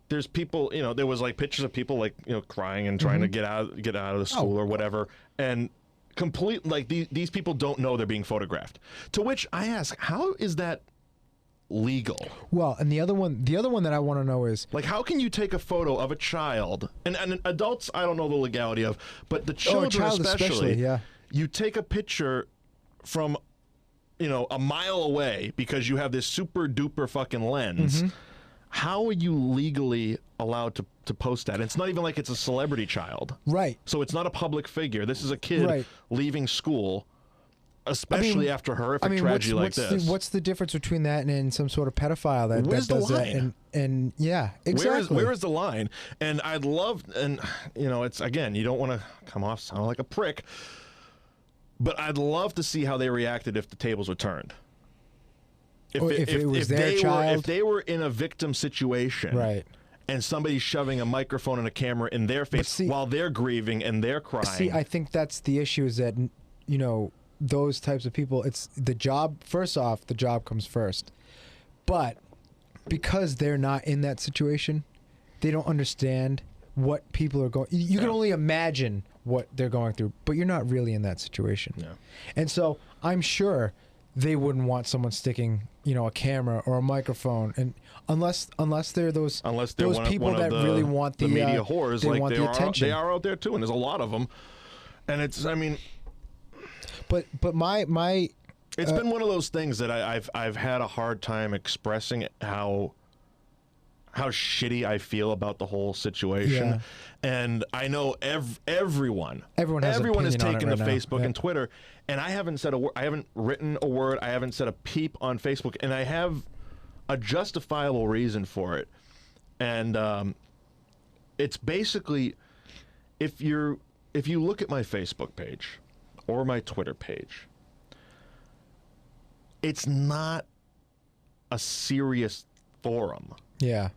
there's people, you know, there was like pictures of people like, you know, crying and trying to get out of the school or whatever, and complete like these people don't know they're being photographed. To which I ask, how is that legal? Well, and the other one that I want to know is, like, how can you take a photo of a child, and adults I don't know the legality of, but the children especially, yeah. You take a picture from, you know, a mile away because you have this super duper fucking lens. How are you legally allowed to post that? It's not even like it's a celebrity child. Right. So it's not a public figure. This is a kid leaving school, especially after a horrific tragedy like this. What's the difference between that and some sort of pedophile that does that? And yeah, exactly. Where is the line? And I'd love, and you know, it's, again, you don't want to come off sounding like a prick, but I'd love to see how they reacted if the tables were turned. If it was their child, if they were in a victim situation, right, and somebody's shoving a microphone and a camera in their face while they're grieving and they're crying. See, I think that's the issue, is that, you know, those types of people, it's the job. First off, the job comes first, but because they're not in that situation, they don't understand what people are going. You can only imagine what they're going through, but you're not really in that situation. Yeah. And so I'm sure they wouldn't want someone sticking, you know, a camera or a microphone, and unless they're those people that really want the media whores, they like want the attention. They are out there too, and there's a lot of them. And it's, I mean, but my it's been one of those things that I've had a hard time expressing how shitty I feel about the whole situation. Yeah. And I know everyone has taken to Facebook and Twitter, and I haven't said a word. I haven't written a word. I haven't said a peep on Facebook, and I have a justifiable reason for it. And it's basically, if you look at my Facebook page or my Twitter page, it's not a serious forum. Yeah.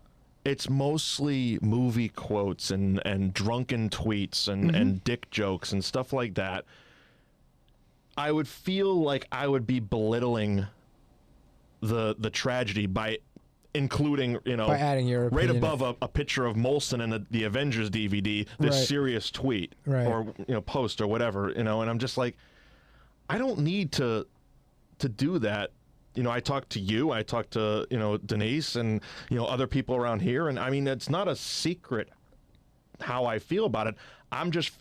It's mostly movie quotes and drunken tweets and dick jokes and stuff like that. I would feel like I would be belittling the tragedy by including, you know, by adding your right opinion. above a picture of Molson and the Avengers DVD, this serious tweet or, you know, post or whatever, you know, and I'm just like, I don't need to do that. You know, I talked to you, I talked to, you know, Denise and, you know, other people around here. And I mean, it's not a secret how I feel about it. I've just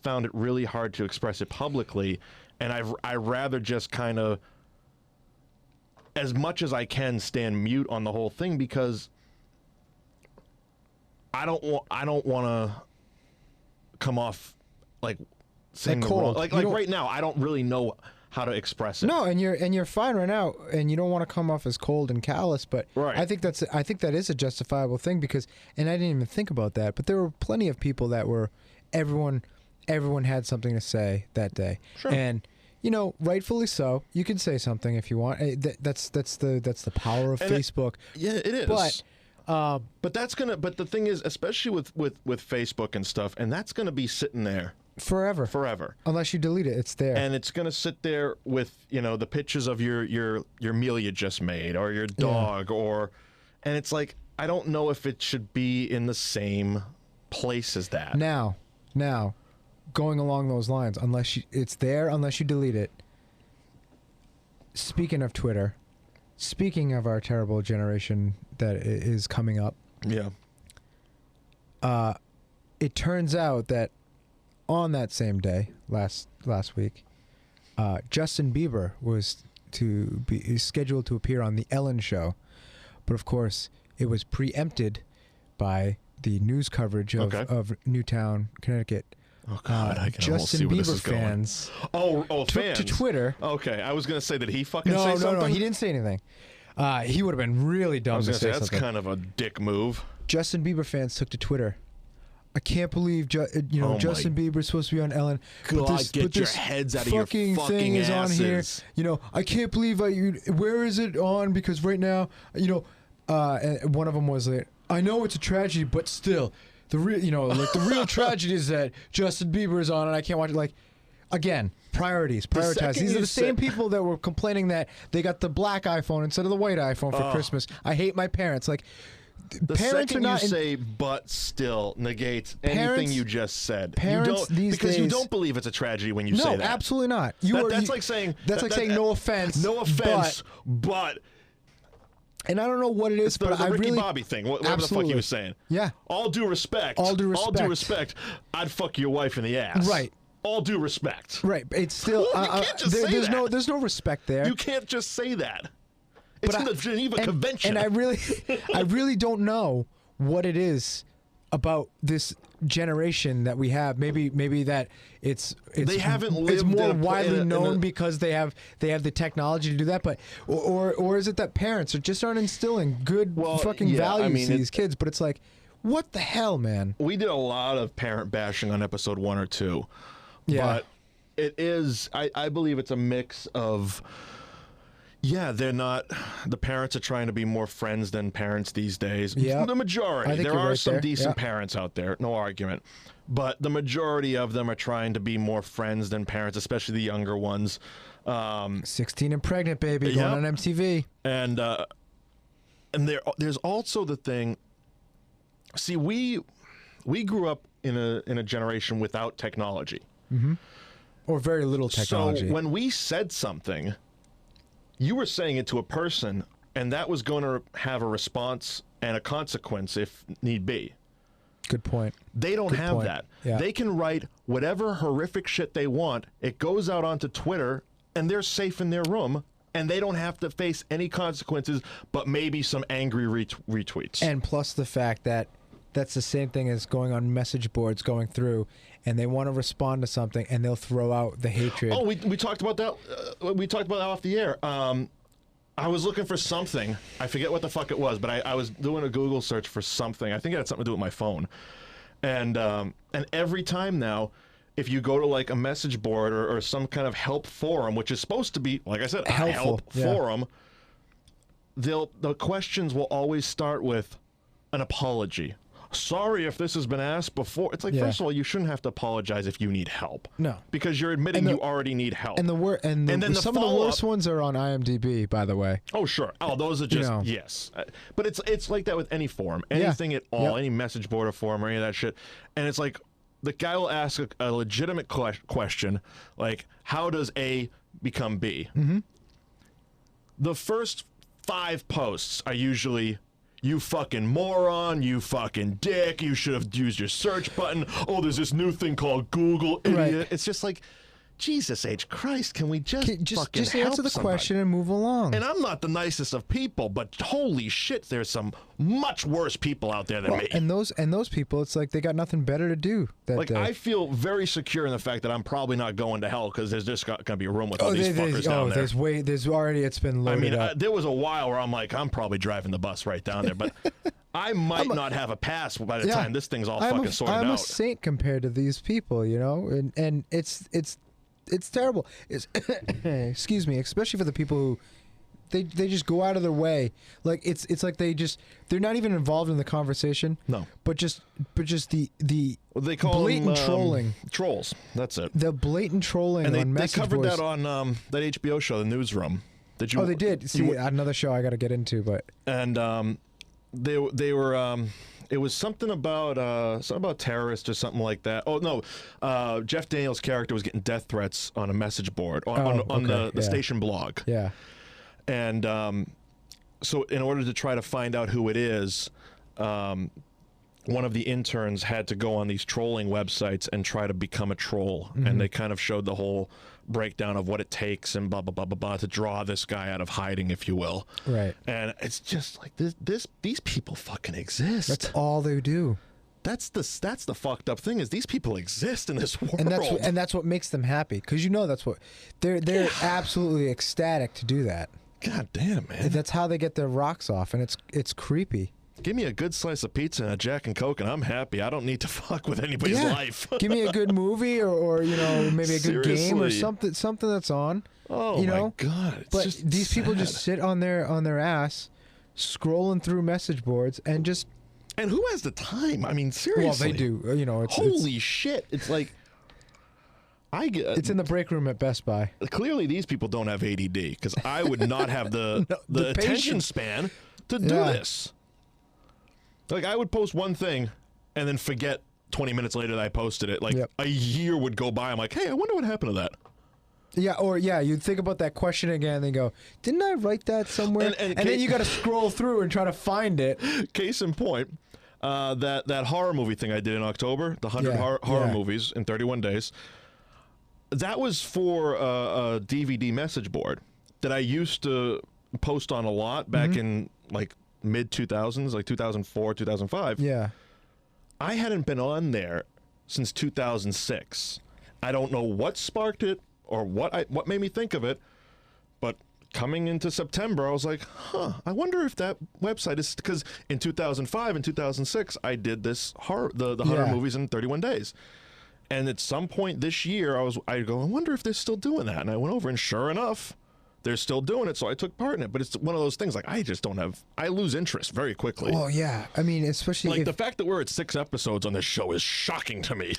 found it really hard to express it publicly. And I'd rather just kind of, as much as I can, stand mute on the whole thing, because I don't want to come off like saying the wrong, like right now, I don't really know how to express it. No, and you're fine right now, and you don't want to come off as cold and callous, but I think that is a justifiable thing, because, and I didn't even think about that, but there were plenty of people that were, everyone had something to say that day. Sure. And, you know, rightfully so. You can say something if you want. That's the power of Facebook. Yeah, it is. But the thing is, especially with Facebook and stuff, and that's gonna be sitting there forever, unless you delete it. It's there, and it's gonna sit there with, you know, the pictures of your meal you just made, or your dog, and it's like, I don't know if it should be in the same place as that. Now going along those lines, it's there unless you delete it. Speaking of Twitter, speaking of our terrible generation that is coming up, it turns out that on that same day, last week, Justin Bieber was scheduled to appear on the Ellen Show, but of course it was preempted by the news coverage of Newtown, Connecticut. Oh God, I can Justin see where Bieber this is fans. Took to Twitter. Okay, I was gonna say, did he fucking say something? No, he didn't say anything. He would have been really dumb to say that's something. kind of a dick move. Justin Bieber fans took to Twitter. I can't believe Justin Bieber's supposed to be on Ellen. God, get your heads out of your fucking thing is asses. on here. You know, I can't believe where is it on? Because right now, you know, and one of them was like, I know it's a tragedy, but still, the real, the real tragedy is that Justin Bieber is on and I can't watch it. Like, again, prioritize. These are the same people that were complaining that they got the black iPhone instead of the white iPhone for Christmas. I hate my parents. Like, the parents second are not you say but still negates Parents- anything you just said. parents these because you days- don't believe it's a tragedy when you say No, that. absolutely not. That's like saying no offense. No offense, but and I don't know what it is, it's the but I Ricky really Bobby thing. Whatever the fuck he was saying. Yeah. All due respect. All due respect. I'd fuck your wife in the ass. Right. All due respect. Right. It's still You can't just say that. there's no respect there. You can't just say that. It's in the Geneva Convention. And I really don't know what it is about this generation that we have. Maybe that it's they haven't lived it's more in a- widely in a- known because they have the technology to do that. But or is it that parents just aren't instilling good fucking values to these kids? But it's like, what the hell, man? We did a lot of parent bashing on episode 1 or 2. Yeah. But it is, I believe it's a mix of, they're not, the parents are trying to be more friends than parents these days. Yeah. The majority. I think There you're are right some there. decent Yeah. parents out there, no argument. But the majority of them are trying to be more friends than parents, especially the younger ones. 16 and pregnant, baby, going on MTV. And there's also the thing, see, we grew up in a generation without technology. Mm-hmm. Or very little technology. So when we said something, you were saying it to a person, and that was going to have a response and a consequence if need be. Good point. They don't have point. that. Yeah. They can write whatever horrific shit they want. It goes out onto Twitter, and they're safe in their room, and they don't have to face any consequences, but maybe some angry retweets. And plus the fact that that's the same thing as going on message boards, going through, and they want to respond to something, and they'll throw out the hatred. Oh, we talked about that. We talked about that off the air. I was looking for something. I forget what the fuck it was, but I was doing a Google search for something. I think it had something to do with my phone. And every time now, if you go to like a message board or some kind of help forum, which is supposed to be, like I said, Helpful, a help yeah. forum, the questions will always start with an apology. Sorry if this has been asked before. It's like, first of all, you shouldn't have to apologize if you need help. No. Because you're admitting you already need help. And then some of the worst ones are on IMDb, by the way. Oh, sure. Oh, those are just, yes. But it's like that with any forum. Anything at all, any message board or forum or any of that shit. And it's like, the guy will ask a legitimate question, like, how does A become B? Mm-hmm. The first 5 posts are usually, you fucking moron, you fucking dick, you should have used your search button. Oh, there's this new thing called Google, idiot. Right. It's just like, Jesus H. Christ, can we just fucking just help answer the somebody? question and move along. And I'm not the nicest of people, but holy shit, there's some much worse people out there than me. And those people, it's like they got nothing better to do that like, day. I feel very secure in the fact that I'm probably not going to hell because there's just going to be a room with all these fuckers down there. There's already, it's been loaded up. There was a while where I'm like, I'm probably driving the bus right down there, but I might not have a pass by the time this thing's all fucking sorted out. I'm a saint compared to these people, and it's terrible. Excuse me, especially for the people who they just go out of their way. Like it's like they're not even involved in the conversation. No. But just the they call blatant them, trolling. Trolls. That's it. The blatant trolling and on they message covered boards. that on that HBO show, The Newsroom. Did you? Oh, they did. See, another show I got to get into, but and they were. It was something about terrorists or something like that. Oh no, Jeff Daniels' character was getting death threats on a message board on the station blog. Yeah, and so in order to try to find out who it is, one of the interns had to go on these trolling websites and try to become a troll, and they kind of showed the whole breakdown of what it takes and blah blah blah blah blah to draw this guy out of hiding, if you will. Right. And it's just like these people fucking exist. That's all they do. That's the fucked up thing is these people exist in this world. And that's what makes them happy, because that's what they're absolutely ecstatic to do that. God damn, man. That's how they get their rocks off, and it's creepy. Give me a good slice of pizza and a Jack and Coke, and I'm happy. I don't need to fuck with anybody's life. Give me a good movie, or maybe a good game or something that's on. Oh my God! But these people just sit on their ass, scrolling through message boards and just. And who has the time? I mean, seriously. Well, they do. You know, holy shit! It's like I get. It's in the break room at Best Buy. Clearly, these people don't have ADD because I would not have the the attention span to do this. Like, I would post one thing and then forget 20 minutes later that I posted it. Like, a year would go by. I'm like, hey, I wonder what happened to that. Yeah, or you'd think about that question again and then go, didn't I write that somewhere? And then you got to scroll through and try to find it. Case in point, that horror movie thing I did in October, the 100 horror movies in 31 days, that was for a DVD message board that I used to post on a lot back in, like, mid-2000s, like 2004, 2005. Yeah. I hadn't been on there since 2006. I don't know what sparked it or what made me think of it, but coming into September, I was like, I wonder if that website is, because in 2005 and 2006, I did this the 100 movies in 31 days. And at some point this year, I go, I wonder if they're still doing that. And I went over, and sure enough, they're still doing it, so I took part in it. But it's one of those things, like, I lose interest very quickly. Oh, yeah. I mean, especially like, the fact that we're at 6 episodes on this show is shocking to me.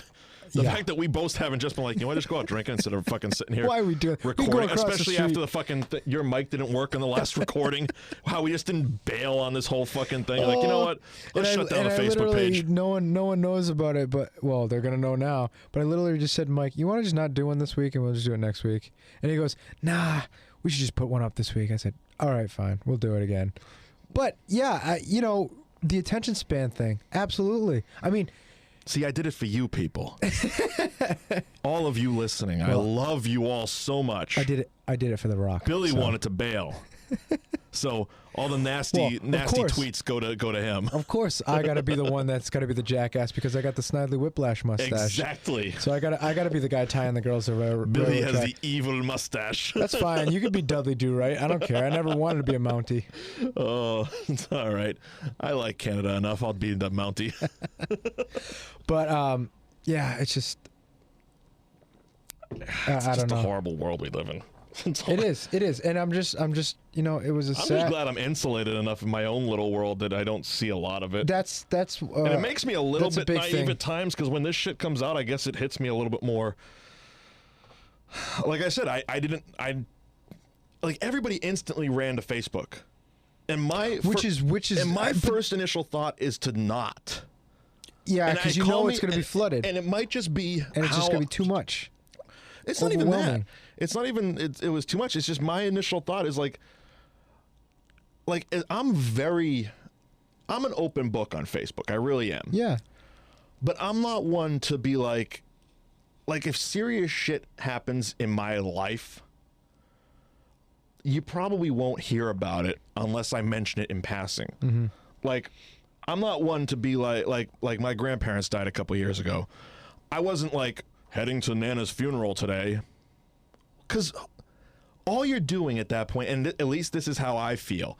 The fact that we both haven't just been like, you know what, just go out drinking instead of fucking sitting here. Why are we doing recording? Especially after the fucking your mic didn't work in the last recording. How we just didn't bail on this whole fucking thing. Like, you know what? Let's shut down the Facebook page. No one knows about it, but well, they're gonna know now. But I literally just said, Mike, you want to just not do one this week and we'll just do it next week? And he goes, nah, we should just put one up this week. I said, all right, fine, we'll do it again. But yeah, you know, the attention span thing, absolutely. I mean. See, I did it for you people. All of you listening. Well, I love you all so much. I did it for The Rock. Billy wanted to bail. So all the nasty tweets go to him. Of course, I got to be the one that's got to be the jackass because I got the Snidely Whiplash mustache. Exactly. So I got to be the guy tying the girls around. Billy has the evil mustache. That's fine. You could be Dudley Do Right. I don't care. I never wanted to be a Mountie. Oh, it's all right. I like Canada enough. I'll be the Mountie. But yeah, it's just it's just a horrible world we live in. It is, and I'm just, you know, it was a. I'm just glad I'm insulated enough in my own little world that I don't see a lot of it. That's. And it makes me a little bit naive at times because when this shit comes out, I guess it hits me a little bit more. Like I said, I like everybody instantly ran to Facebook, and my first initial thought is to not. Yeah, because you know it's going to be flooded, and it might just be, and it's just going to be too much. It's not even that. It's not even. It was too much. It's just my initial thought is like I'm an open book on Facebook. I really am. Yeah. But I'm not one to be like if serious shit happens in my life, you probably won't hear about it unless I mention it in passing. Mm-hmm. Like, I'm not one to be like my grandparents died a couple years ago. I wasn't like heading to Nana's funeral today, because all you're doing at that point, and at least this is how I feel,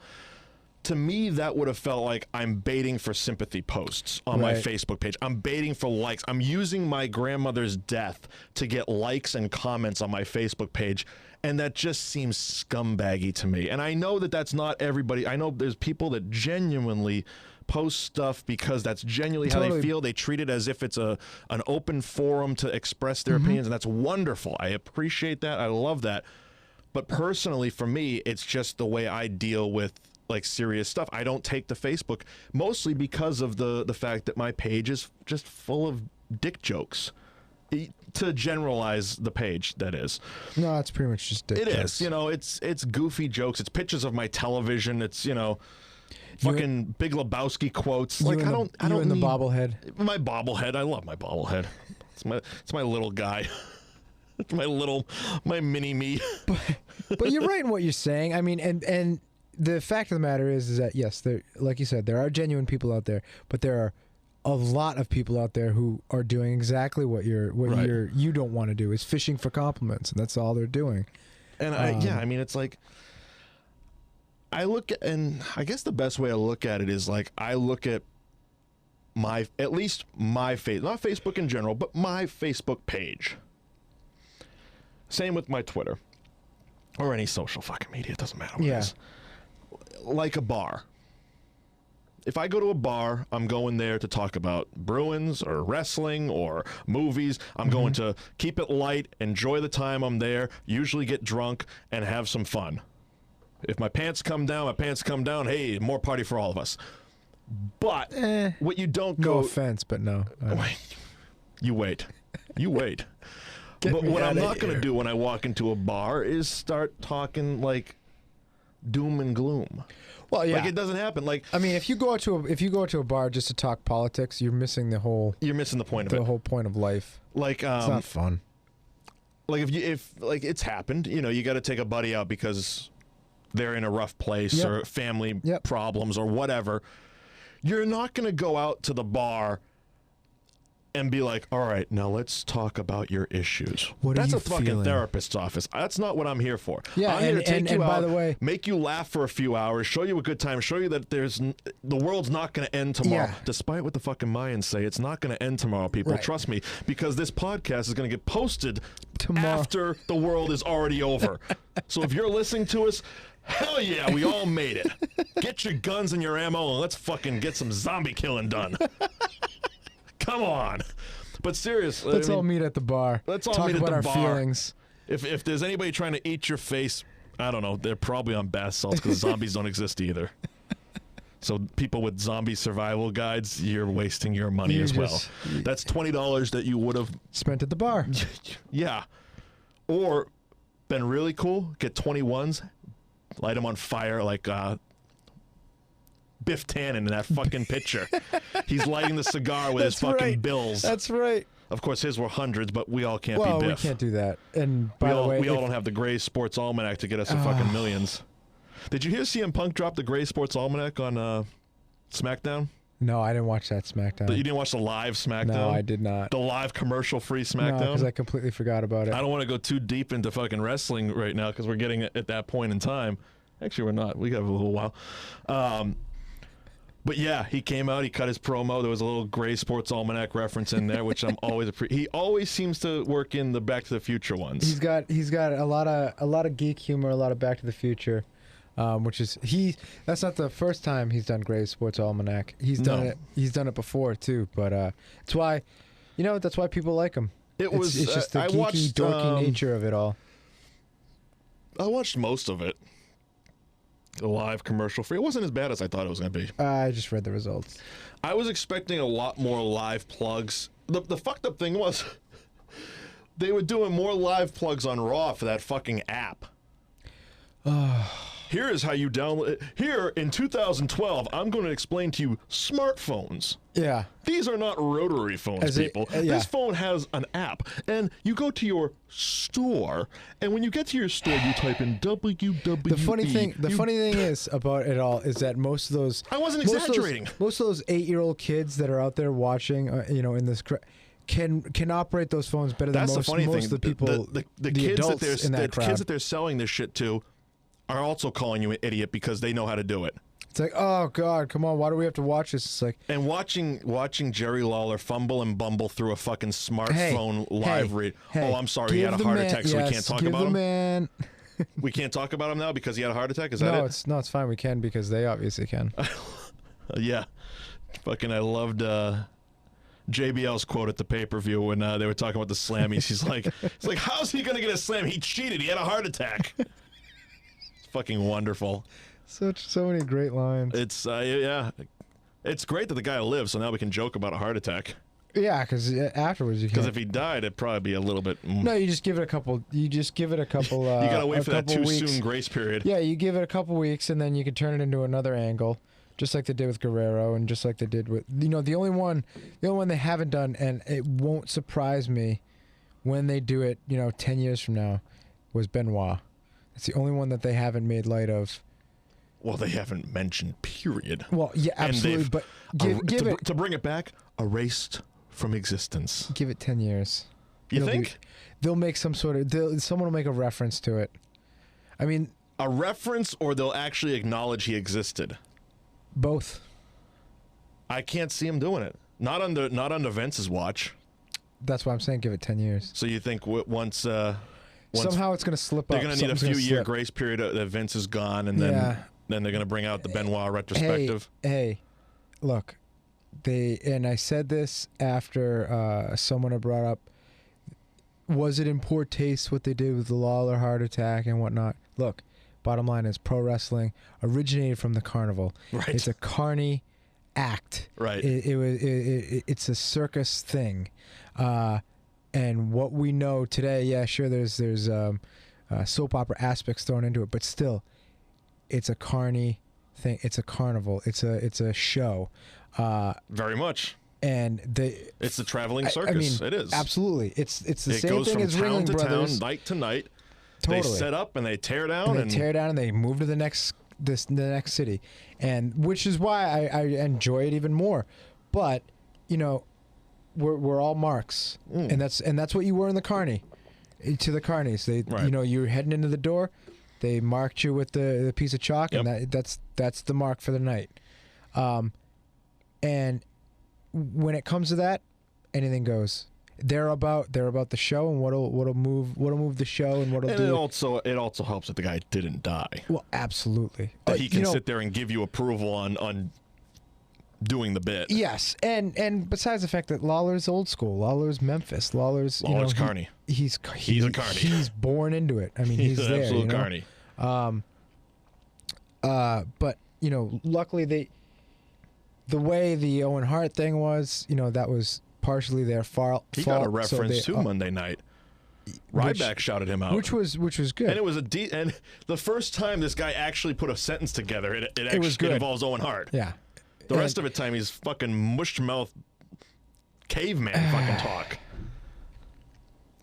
to me that would have felt like I'm baiting for sympathy posts on my Facebook page. I'm baiting for likes. I'm using my grandmother's death to get likes and comments on my Facebook page, and that just seems scumbaggy to me. And I know that that's not everybody. I know there's people that genuinely post stuff because that's genuinely how they feel. They treat it as if it's an open forum to express their opinions, and that's wonderful. I appreciate that. I love that. But personally, for me, it's just the way I deal with like serious stuff. I don't take to Facebook, mostly because of the fact that my page is just full of dick jokes. To generalize the page, that is. No, it's pretty much just dick jokes. It is. You know, it's goofy jokes. It's pictures of my television. It's, you know, fucking Big Lebowski quotes. Like, I don't need the bobblehead. My bobblehead. I love my bobblehead. It's my little guy. It's my mini me. But you're right in what you're saying. I mean, and the fact of the matter is that yes, there, like you said, there are genuine people out there, but there are a lot of people out there who are doing exactly what you don't want to do, is fishing for compliments, and that's all they're doing. And I mean, it's like, I look at, and I guess the best way to look at it is like, I look at at least my face, not Facebook in general, but my Facebook page. Same with my Twitter or any social fucking media. It doesn't matter what it is. Like a bar. if I go to a bar, I'm going there to talk about Bruins or wrestling or movies. I'm going to keep it light, enjoy the time I'm there, usually get drunk, and have some fun. If my pants come down, my pants come down. Hey, more party for all of us. But what you don't go... No offense, but no. You wait. You wait. But what I'm not going to do when I walk into a bar is start talking like doom and gloom. Well, yeah, like it doesn't happen. Like, I mean, if you go to a bar just to talk politics, you're missing the whole. You're missing the point of it. The whole point of life. Like, it's not fun. Like if it's happened, you know, you got to take a buddy out because they're in a rough place or family problems or whatever. You're not going to go out to the bar and be like, all right, now let's talk about your issues. That's a fucking therapist's office. That's not what I'm here for. Yeah, I'm here to take you out, by the way, make you laugh for a few hours, show you a good time, show you that the world's not going to end tomorrow. Yeah. Despite what the fucking Mayans say, it's not going to end tomorrow, people. Right. Trust me, because this podcast is going to get posted tomorrow after the world is already over. So if you're listening to us, hell yeah, we all made it. Get your guns and your ammo and let's fucking get some zombie killing done. Come on. But seriously, let's all meet at the bar. Let's all talk meet about at the our bar. feelings. If there's anybody trying to eat your face, I don't know. They're probably on bath salts because zombies don't exist either. So people with zombie survival guides, you're wasting your money as well. That's $20 that you would have spent at the bar. Yeah. Or been really cool, get 21s, light them on fire like Biff Tannen in that fucking picture. He's lighting the cigar with his fucking bills. That's right. Of course, his were hundreds, but we all can't be Biff. We can't do that. And by the way, we all don't have the Gray Sports Almanac to get us a fucking millions. Did you hear CM Punk drop the Gray Sports Almanac on SmackDown? No, I didn't watch that SmackDown. You didn't watch the live SmackDown? No, I did not. The live commercial-free SmackDown? No, because I completely forgot about it. I don't want to go too deep into fucking wrestling right now because we're getting at that point in time. Actually, we're not. We got a little while. But yeah, he came out. He cut his promo. There was a little Gray Sports Almanac reference in there, which I'm always he always seems to work in the Back to the Future ones. He's got a lot of geek humor, a lot of Back to the Future, which is that's not the first time he's done Gray Sports Almanac. He's done it. He's done it before too. But it's why, that's why people like him. It's just the geeky, dorky nature of it all. I watched most of it. The live commercial free. It wasn't as bad as I thought it was going to be. I just read the results. I was expecting a lot more live plugs. The fucked up thing was they were doing more live plugs on Raw for that fucking app. Here is how you download it. Here in 2012, I'm going to explain to you smartphones. Yeah. These are not rotary phones, people. This phone has an app. And you go to your store, and when you get to your store, you type in WWE. The funny thing is about it all is that most of those... I wasn't exaggerating. Most of those 8-year-old kids that are out there watching, in this... Can operate those phones better than most of the people, the kids that they're selling this shit to are also calling you an idiot because they know how to do it. It's like, oh God, come on, why do we have to watch this? It's like, and watching Jerry Lawler fumble and bumble through a fucking smartphone live read. Oh, I'm sorry, he had a heart attack, so we can't talk about him. We can't talk about him now because he had a heart attack. Is that it? No, it's fine. We can because they obviously can. Yeah, fucking, I loved JBL's quote at the pay-per-view when they were talking about the Slammies. He's like, how's he gonna get a slam? He cheated. He had a heart attack. Fucking wonderful. So many great lines. It's it's great that the guy lives, so now we can joke about a heart attack. Yeah, because afterwards you can. Because if he died, it'd probably be a little bit. No, you just give it a couple. You gotta wait for that too soon grace period. Yeah, you give it a couple weeks, and then you can turn it into another angle, just like they did with Guerrero, and just like they did with the only one they haven't done, and it won't surprise me when they do it. 10 years from now, was Benoit. It's the only one that they haven't made light of. Well, they haven't mentioned, period. Well, yeah, absolutely, but give it... To bring it back, erased from existence. Give it 10 years. You think? They'll make some sort of... Someone will make a reference to it. I mean... A reference, or they'll actually acknowledge he existed? Both. I can't see him doing it. Not under Vince's watch. That's why I'm saying give it 10 years. So you think once somehow it's going to slip up. They're going to need a few-year grace period that Vince is gone, and then they're going to bring out the Benoit retrospective. Hey, look, and I said this after someone had brought up, was it in poor taste what they did with the Lawler heart attack and whatnot? Look, bottom line is pro wrestling originated from the carnival. Right. It's a carny act. Right. It's a circus thing. And what we know today, yeah, sure, there's soap opera aspects thrown into it, but still, it's a carny thing. It's a carnival. It's a show. Very much. And it's the traveling circus. It is absolutely. It's the same thing as Ringling Brothers. It goes from town to town, night to night. Totally. They set up and they tear down. And they tear down and they move to the next city, and which is why I enjoy it even more. But we're all marks, and that's what you were in the carny, to the carnies. They you're heading into the door, they marked you with the piece of chalk, and that's the mark for the night. And when it comes to that, anything goes. They're about the show and what'll move the show and what'll do. It also helps that the guy didn't die. Well, absolutely. That he can sit there and give you approval on doing the bit. Yes, and besides the fact that Lawler's old school, Lawler's Memphis, Lawler's carny. He's a carny. He's born into it. I mean, he's an there. Absolute carny. But luckily the way the Owen Hart thing was, that was partially their fault. He got a reference to Monday night. Ryback shouted him out, which was good. And it was and the first time this guy actually put a sentence together, it was good. It involves Owen Hart. Yeah. The rest of the time he's fucking mush mouth caveman fucking talk.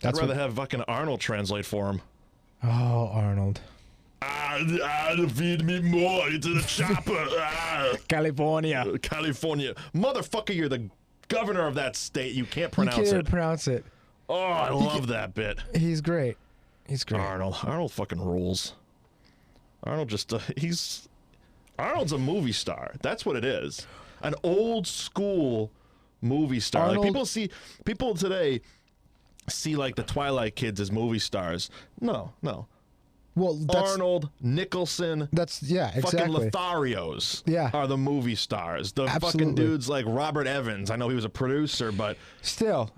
I'd rather have fucking Arnold translate for him. Oh, Arnold. Feed me more into the chopper. California. Motherfucker, you're the governor of that state. You can't pronounce it. You can't pronounce it. Oh, I love that bit. He's great. Arnold fucking rules. Arnold Arnold's a movie star. That's what it is. An old school movie star. Arnold, like people today see like the Twilight kids as movie stars. No. Well, Arnold, Nicholson, exactly. Fucking Lotharios are the movie stars. The fucking dudes like Robert Evans. I know he was a producer, but still,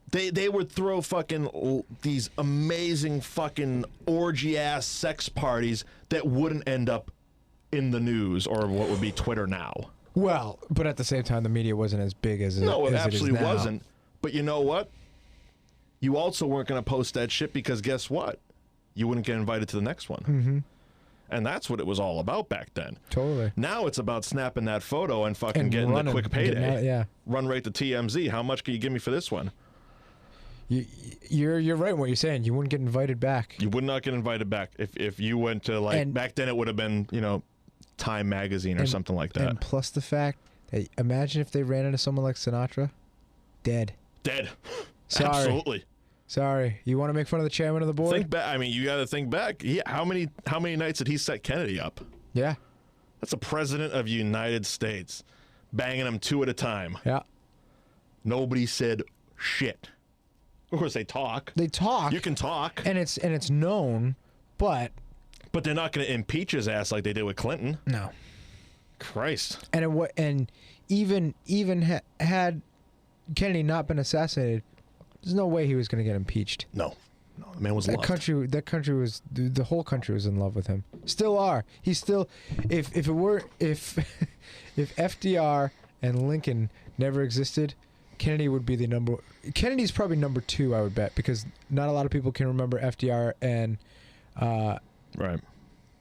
they would throw fucking these amazing fucking orgy ass sex parties that wouldn't end up in the news or what would be Twitter now. Well, but at the same time, the media wasn't as big as it absolutely wasn't. But you know what? You also weren't going to post that shit because guess what? You wouldn't get invited to the next one. Mm-hmm. And that's what it was all about back then. Totally. Now it's about snapping that photo and fucking getting the quick payday. Run right to TMZ. How much can you give me for this one? You're right in what you're saying. You wouldn't get invited back. You would not get invited back if you went to back then. It would have been Time Magazine or something like that. And plus the fact that imagine if they ran into someone like Sinatra, dead. Sorry. Absolutely. Sorry. You want to make fun of the chairman of the board? Think back. I mean, you got to think back. How many nights did he set Kennedy up? Yeah. That's the president of the United States, banging them two at a time. Yeah. Nobody said shit. Of course, they talk. They talk. You can talk, and it's known, but they're not going to impeach his ass like they did with Clinton. No. Christ. And even had Kennedy not been assassinated, there's no way he was going to get impeached. No, the man was loved. That country was, the whole country was in love with him. Still are. He's still, if FDR and Lincoln never existed, Kennedy would be Kennedy's probably number 2, I would bet, because not a lot of people can remember FDR and right.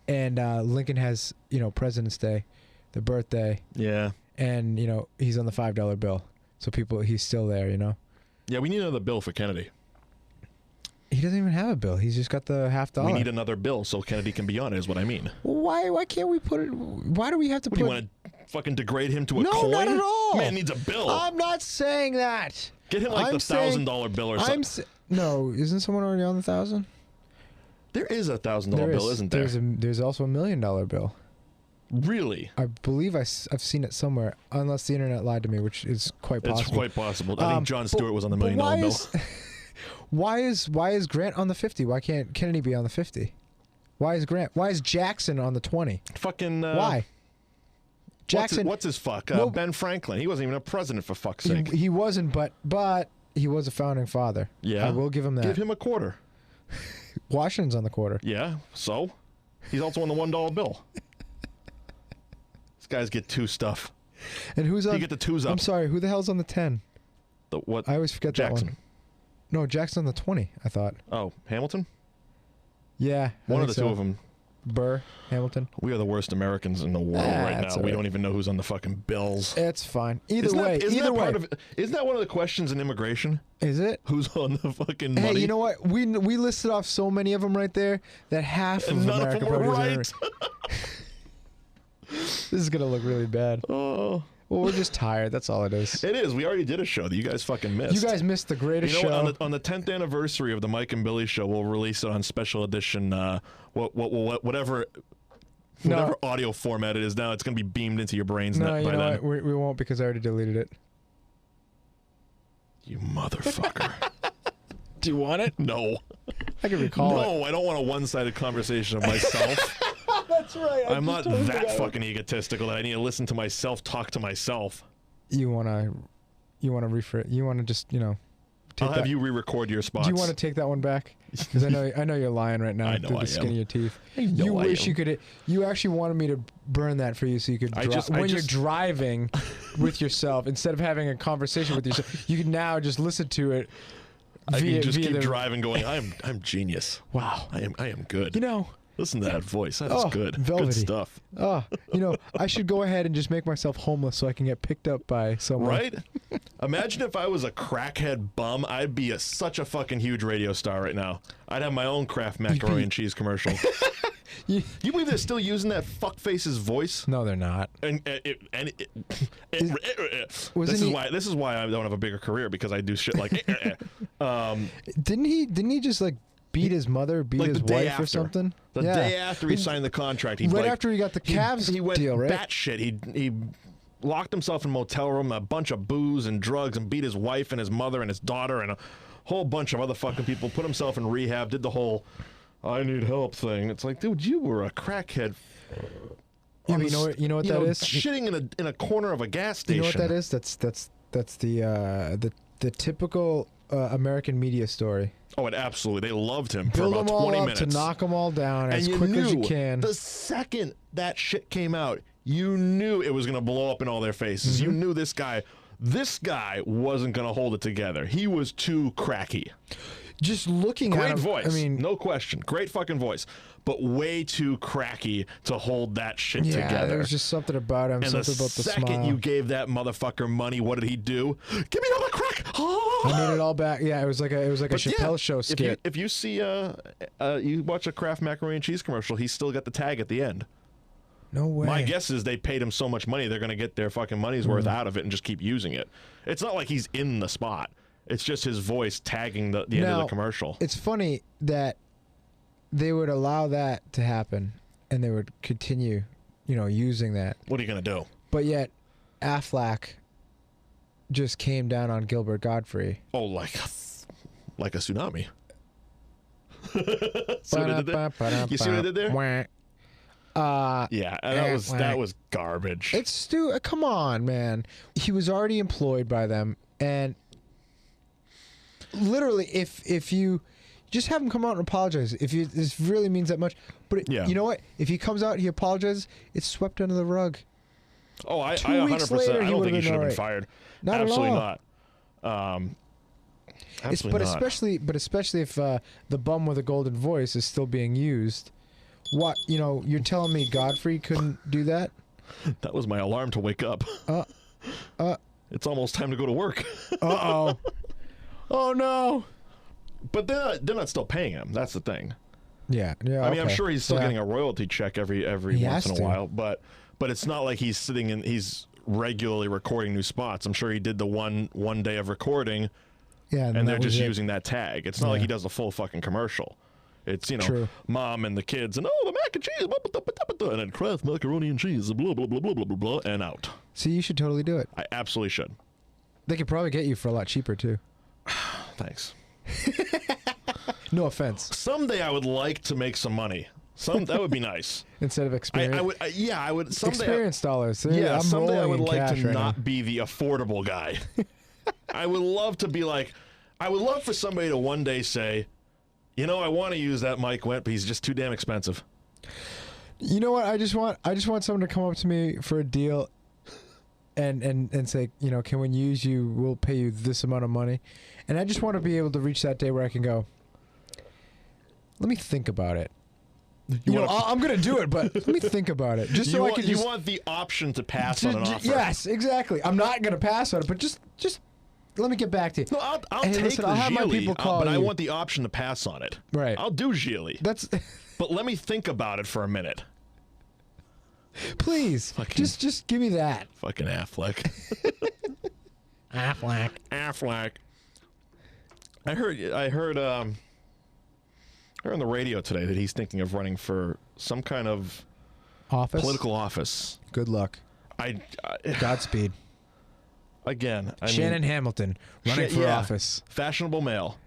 And Lincoln has, President's Day, the birthday. Yeah. And, he's on the $5 bill. So he's still there, Yeah, we need another bill for Kennedy. He doesn't even have a bill. He's just got the $50. We need another bill so Kennedy can be on it, is what I mean. Why can't we put it? Why do we have to put? Do you want to fucking degrade him to a coin? No, not at all. Man needs a bill. I'm not saying that. Get him like the $1,000 bill or something. No, isn't someone already on the 1,000? There is a $1,000 bill, isn't there? There's also a $1 million bill. Really? I believe I've seen it somewhere, unless the internet lied to me, which is quite possible. It's quite possible. I think Jon Stewart was on the $1 million bill. Why is Grant on the 50? Why can't Kennedy be on the 50? Why is Grant? Why is Jackson on the 20? Fucking why? Jackson. What's his fuck? No, Ben Franklin. He wasn't even a president, for fuck's sake. he wasn't, but he was a founding father. Yeah. I will give him that. Give him a quarter. Washington's on the quarter. Yeah, so? He's also on the $1 bill. These guys get two stuff. And who's on? You get the twos up. I'm sorry, who the hell's on the 10? The what? I always forget Jackson. that one. No, Jackson on the 20, I thought. Oh, Hamilton? Yeah. One of the two of them. Burr, Hamilton. We are the worst Americans in the world right now. All We right. don't even know who's on the fucking bills. It's fine. Either Isn't way. Isn't that one of the questions in immigration? Is it? Who's on the fucking Hey, money? you know what? We listed off so many of them right there that half of And none America of them are probably right. This is gonna look really bad. Oh. Well, we're just tired. That's all it is. It is. We already did a show that you guys fucking missed. You guys missed the greatest You know, show. on the 10th anniversary of the Mike and Billy show, we'll release it on special edition. Whatever audio format it is now, it's going to be beamed into your brains. No, by you know then. what? We won't because I already deleted it. You motherfucker. Do you want it? No. I can recall it. No, I don't want a one-sided conversation of myself. That's right. I'm not that fucking egotistical that I need to listen to myself talk to myself. You wanna rephrase? You wanna just take I'll have that? you re-record your spots. Do you want to take that one back? Because I know you're lying right now I know through I the skin am. of your teeth. I know You I wish am. you could. You actually wanted me to burn that for you so you could. You're driving with yourself, instead of having a conversation with yourself, you can now just listen to it. I via, can just via keep the, driving, going. I'm genius. Wow. I am good. You know. Listen to that voice. That is good. Velvety. Good stuff. I should go ahead and just make myself homeless so I can get picked up by someone. Right? Imagine if I was a crackhead bum. I'd be such a fucking huge radio star right now. I'd have my own Kraft macaroni and cheese commercial. You believe they're still using that fuckface's voice? No, they're not. This is why I don't have a bigger career, because I do shit like. Didn't he just like beat his mother, beat like his the day wife after. or something? The day after he signed the contract, right after he got the Cavs he went deal, right? batshit. He locked himself in a motel room, a bunch of booze and drugs, and beat his wife and his mother and his daughter and a whole bunch of other fucking people. Put himself in rehab. Did the whole "I need help" thing. It's like, dude, you were a crackhead. Yeah, but you know what that is? Shitting in a corner of a gas station. You know what that is? That's the typical American media story. Oh, it absolutely. They loved him Build for about them all 20 up minutes. to knock them all down as you quick as you knew can. The second that shit came out, you knew it was going to blow up in all their faces. Mm-hmm. You knew this guy wasn't going to hold it together. He was too cracky. Just looking at Great him, voice. I mean, no question. Great fucking voice. But way too cracky to hold that shit together. there was just something about him, and something the about the second smile. you gave that motherfucker money, what did he do? Give me all the crack! I need it all back. Yeah, it was like a Chappelle show skit. If you see you watch a Kraft macaroni and cheese commercial, he's still got the tag at the end. No way. My guess is they paid him so much money, they're going to get their fucking money's worth out of it and just keep using it. It's not like he's in the spot. It's just his voice tagging the end of the commercial. It's funny that they would allow that to happen and they would continue, using that. What are you going to do? But yet, Aflac just came down on Gilbert Gottfried. Oh, like a tsunami. See what I did there? You see what I did there? Yeah, that was garbage. It's come on, man. He was already employed by them, and literally, if you just have him come out and apologize, this really means that much. But you know what? If he comes out, he apologizes, it's swept under the rug. Oh, I 2 weeks 100%. later, I don't think he he should have been alright. fired. Not Absolutely at all. not. Absolutely not. Especially if the bum with a golden voice is still being used. What, you're telling me Godfrey couldn't do that? That was my alarm to wake up. It's almost time to go to work. Uh-oh. Oh, no. But they're not still paying him. That's the thing. Yeah. I mean, I'm sure he's still getting a royalty check every once in a while, but it's not like he's regularly recording new spots. I'm sure he did the one day of recording, and they're just using that tag. It's not like he does the full fucking commercial. It's, True. mom and the kids, and the mac and cheese, and then Kraft macaroni and cheese, blah, blah, blah, blah, blah, blah, blah, and out. See, you should totally do it. I absolutely should. They could probably get you for a lot cheaper, too. Thanks. No offense. Someday I would like to make some money. That would be nice. Instead of experience. I would. Someday, experience dollars. yeah, I'm someday I rolling would in like to cash right not now. be the affordable guy. I would love to be like, I would love for somebody to one day say, you know, I want to use that Mike Wendt, but he's just too damn expensive. You know what? I just want someone to come up to me for a deal and say, you know, can we use you? We'll pay you this amount of money. And I just want to be able to reach that day where I can go, let me think about it. You know, I'm going to do it, but let me think about it. Just so I can You want the option to pass on an offer. Yes, exactly. I'm not going to pass on it, but just let me get back to you. No, I'll take listen, the I'll have my Gigli, people call but I you. want the option to pass on it. Right. I'll do Gigli. That's But let me think about it for a minute. please. Just give me that. Fucking Affleck. Affleck. I heard on the radio today that he's thinking of running for some kind of Office. political office. Good luck. Godspeed. Again, Shannon Hamilton running for office. Fashionable male.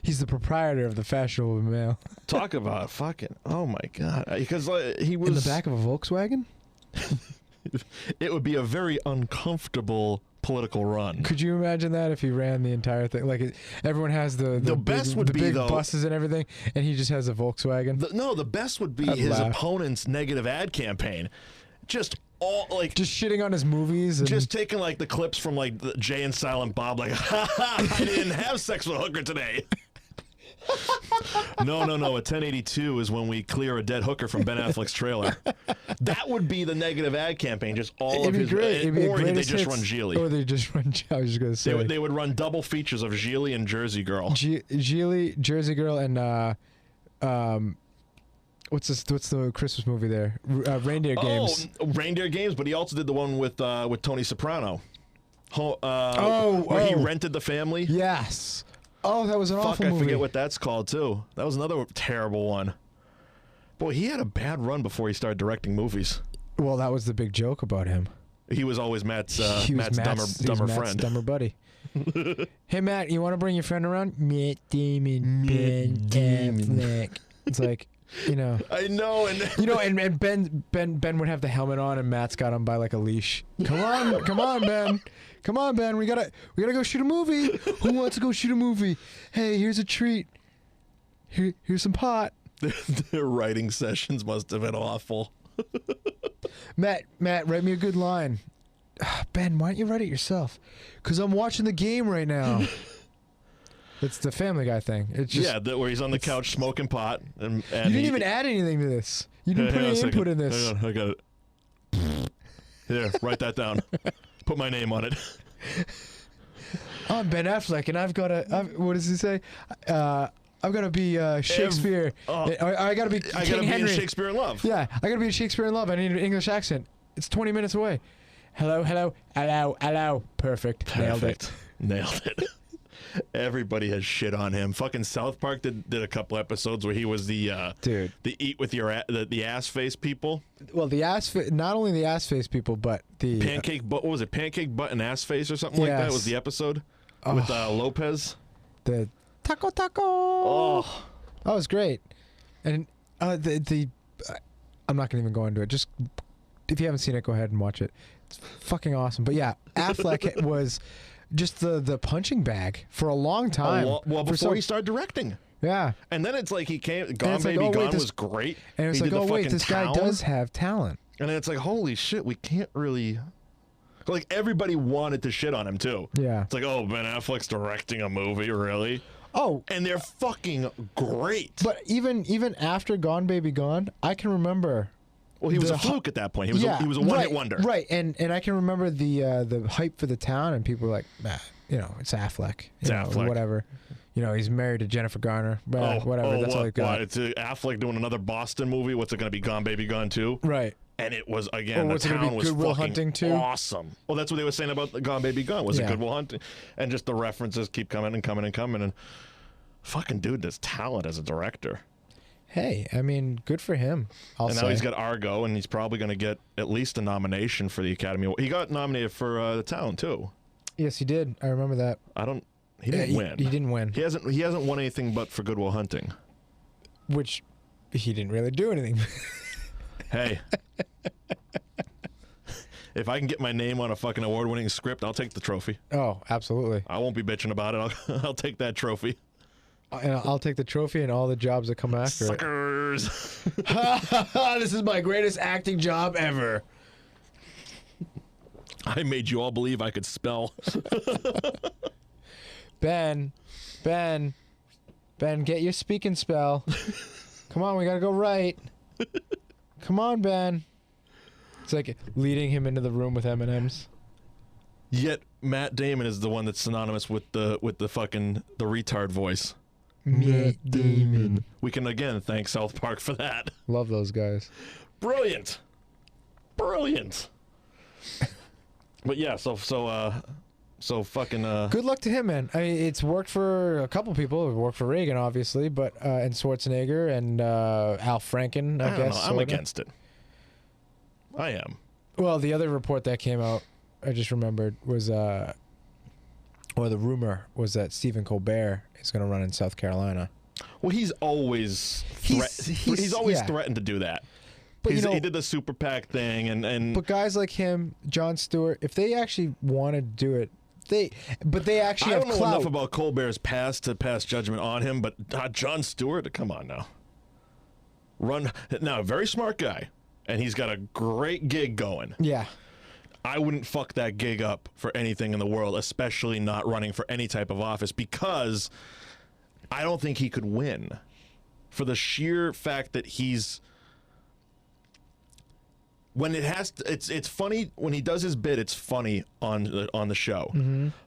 He's the proprietor of the Fashionable Mail. Talk about fucking, oh my God. Because he was... In the back of a Volkswagen? It would be a very uncomfortable political run. Could you imagine that if he ran the entire thing? Like, everyone has the best big, would the be, big though, buses and everything, and he just has a Volkswagen? The best would be I'd his laugh. opponent's negative ad campaign. Just all, like... Just shitting on his movies? And Just taking, like, the clips from, like, the Jay and Silent Bob, like, ha ha, I didn't have sex with a hooker today. No. A 1082 is when we clear a dead hooker from Ben Affleck's trailer. That would be the negative ad campaign. Just all It'd of be his... great. It'd be or a they just run Gigli. Or they just run... I was just going to say. They would run double features of Gigli and Jersey Girl. Gigli, Jersey Girl, and... What's the Christmas movie there? Reindeer Games. Oh, Reindeer Games, but he also did the one with Tony Soprano. Where he rented the family. Yes. Oh, that was an awful Fuck, movie. I forget what that's called, too. That was another terrible one. Boy, he had a bad run before he started directing movies. Well, that was the big joke about him. He was always Matt's Matt's dumber friend. Dumber buddy. Hey, Matt, you want to bring your friend around? Matt Damon, Ben Affleck. It's like... You know, I know, and you know, and Ben would have the helmet on, and Matt's got him by like a leash. Come on, Ben. We gotta go shoot a movie. Who wants to go shoot a movie? Hey, here's a treat. Here's some pot. Their writing sessions must have been awful. Matt, write me a good line. Ben, why don't you write it yourself? 'Cause I'm watching the game right now. It's the Family Guy thing. It's just, where he's on the couch smoking pot. And you didn't even add anything to this. You didn't put any input in this. Hang on, I got it. Here, write that down. Put my name on it. I'm Ben Affleck, and I've got to... What does he say? I've got to be Shakespeare. I got to be King Henry. In Shakespeare in Love. Yeah, I got to be in Shakespeare in Love. I need an English accent. It's 20 minutes away. Hello. Perfect. Nailed it. Everybody has shit on him. Fucking South Park did a couple episodes where he was the dude, the eat with your the ass face people. Well, not only the ass face people, but the pancake butt. What was it? Pancake butt and ass face or something like that was the episode with Lopez. The taco. Oh, that was great. And the I'm not gonna even go into it. Just if you haven't seen it, go ahead and watch it. It's fucking awesome. But yeah, Affleck was just the punching bag for a long time. Before he started directing. Yeah. And then it's like he came... Gone Baby Gone was great. And it's like, oh, wait, this guy does have talent. And then it's like, holy shit, we can't really... Like, everybody wanted to shit on him, too. Yeah. It's like, oh, Ben Affleck's directing a movie, really? Oh. And they're fucking great. But even after Gone Baby Gone, I can remember... Well, he was a fluke at that point. He was a one-hit wonder. Right, and I can remember the hype for the town, and people were like, nah, you know, it's Affleck. It's Affleck. Whatever. You know, he's married to Jennifer Garner. Whatever, that's all he got. It's Affleck doing another Boston movie. What's it going to be, Gone Baby Gone 2? Right. And it was, again, the town was Good Will fucking Hunting too? Awesome. Well, that's what they were saying about Gone Baby Gone, was it Good Will Hunting. And just the references keep coming. And fucking dude, there's talent as a director. Hey, I mean, good for him. Now he's got Argo, and he's probably going to get at least a nomination for the Academy Award. He got nominated for The Town, too. Yes, he did. I remember that. He didn't win. He didn't win. He hasn't won anything but for Good Will Hunting. Which he didn't really do anything. Hey. If I can get my name on a fucking award-winning script, I'll take the trophy. Oh, absolutely. I won't be bitching about it. I'll take that trophy. And I'll take the trophy and all the jobs that come after Suckers. it. This is my greatest acting job ever. I made you all believe I could spell. Ben, get your speaking spell. Come on, we gotta go right. Come on, Ben. It's like leading him into the room with M&Ms. Yet Matt Damon is the one that's synonymous with the fucking the retard voice. Matt Damon. We can again thank South Park for that. Love those guys. Brilliant. But yeah, so fucking Good luck to him, man. I mean, it's worked for a couple people. It worked for Reagan, obviously, but and Schwarzenegger and Al Franken, I guess. Know. I'm against it. I am. Well, the other report that came out, I just remembered, was or the rumor was that Stephen Colbert is going to run in South Carolina. Well, he's always threatened to do that. But he did the super PAC thing, and but guys like him, Jon Stewart, if they actually want to do it, they actually have I don't know clout. enough about Colbert's past to pass judgment on him, but Jon Stewart, come on now. Very smart guy, and he's got a great gig going. Yeah. I wouldn't fuck that gig up for anything in the world, especially not running for any type of office, because I don't think he could win. For the sheer fact that he's... When it has to, it's funny when he does his bit. It's funny on the show,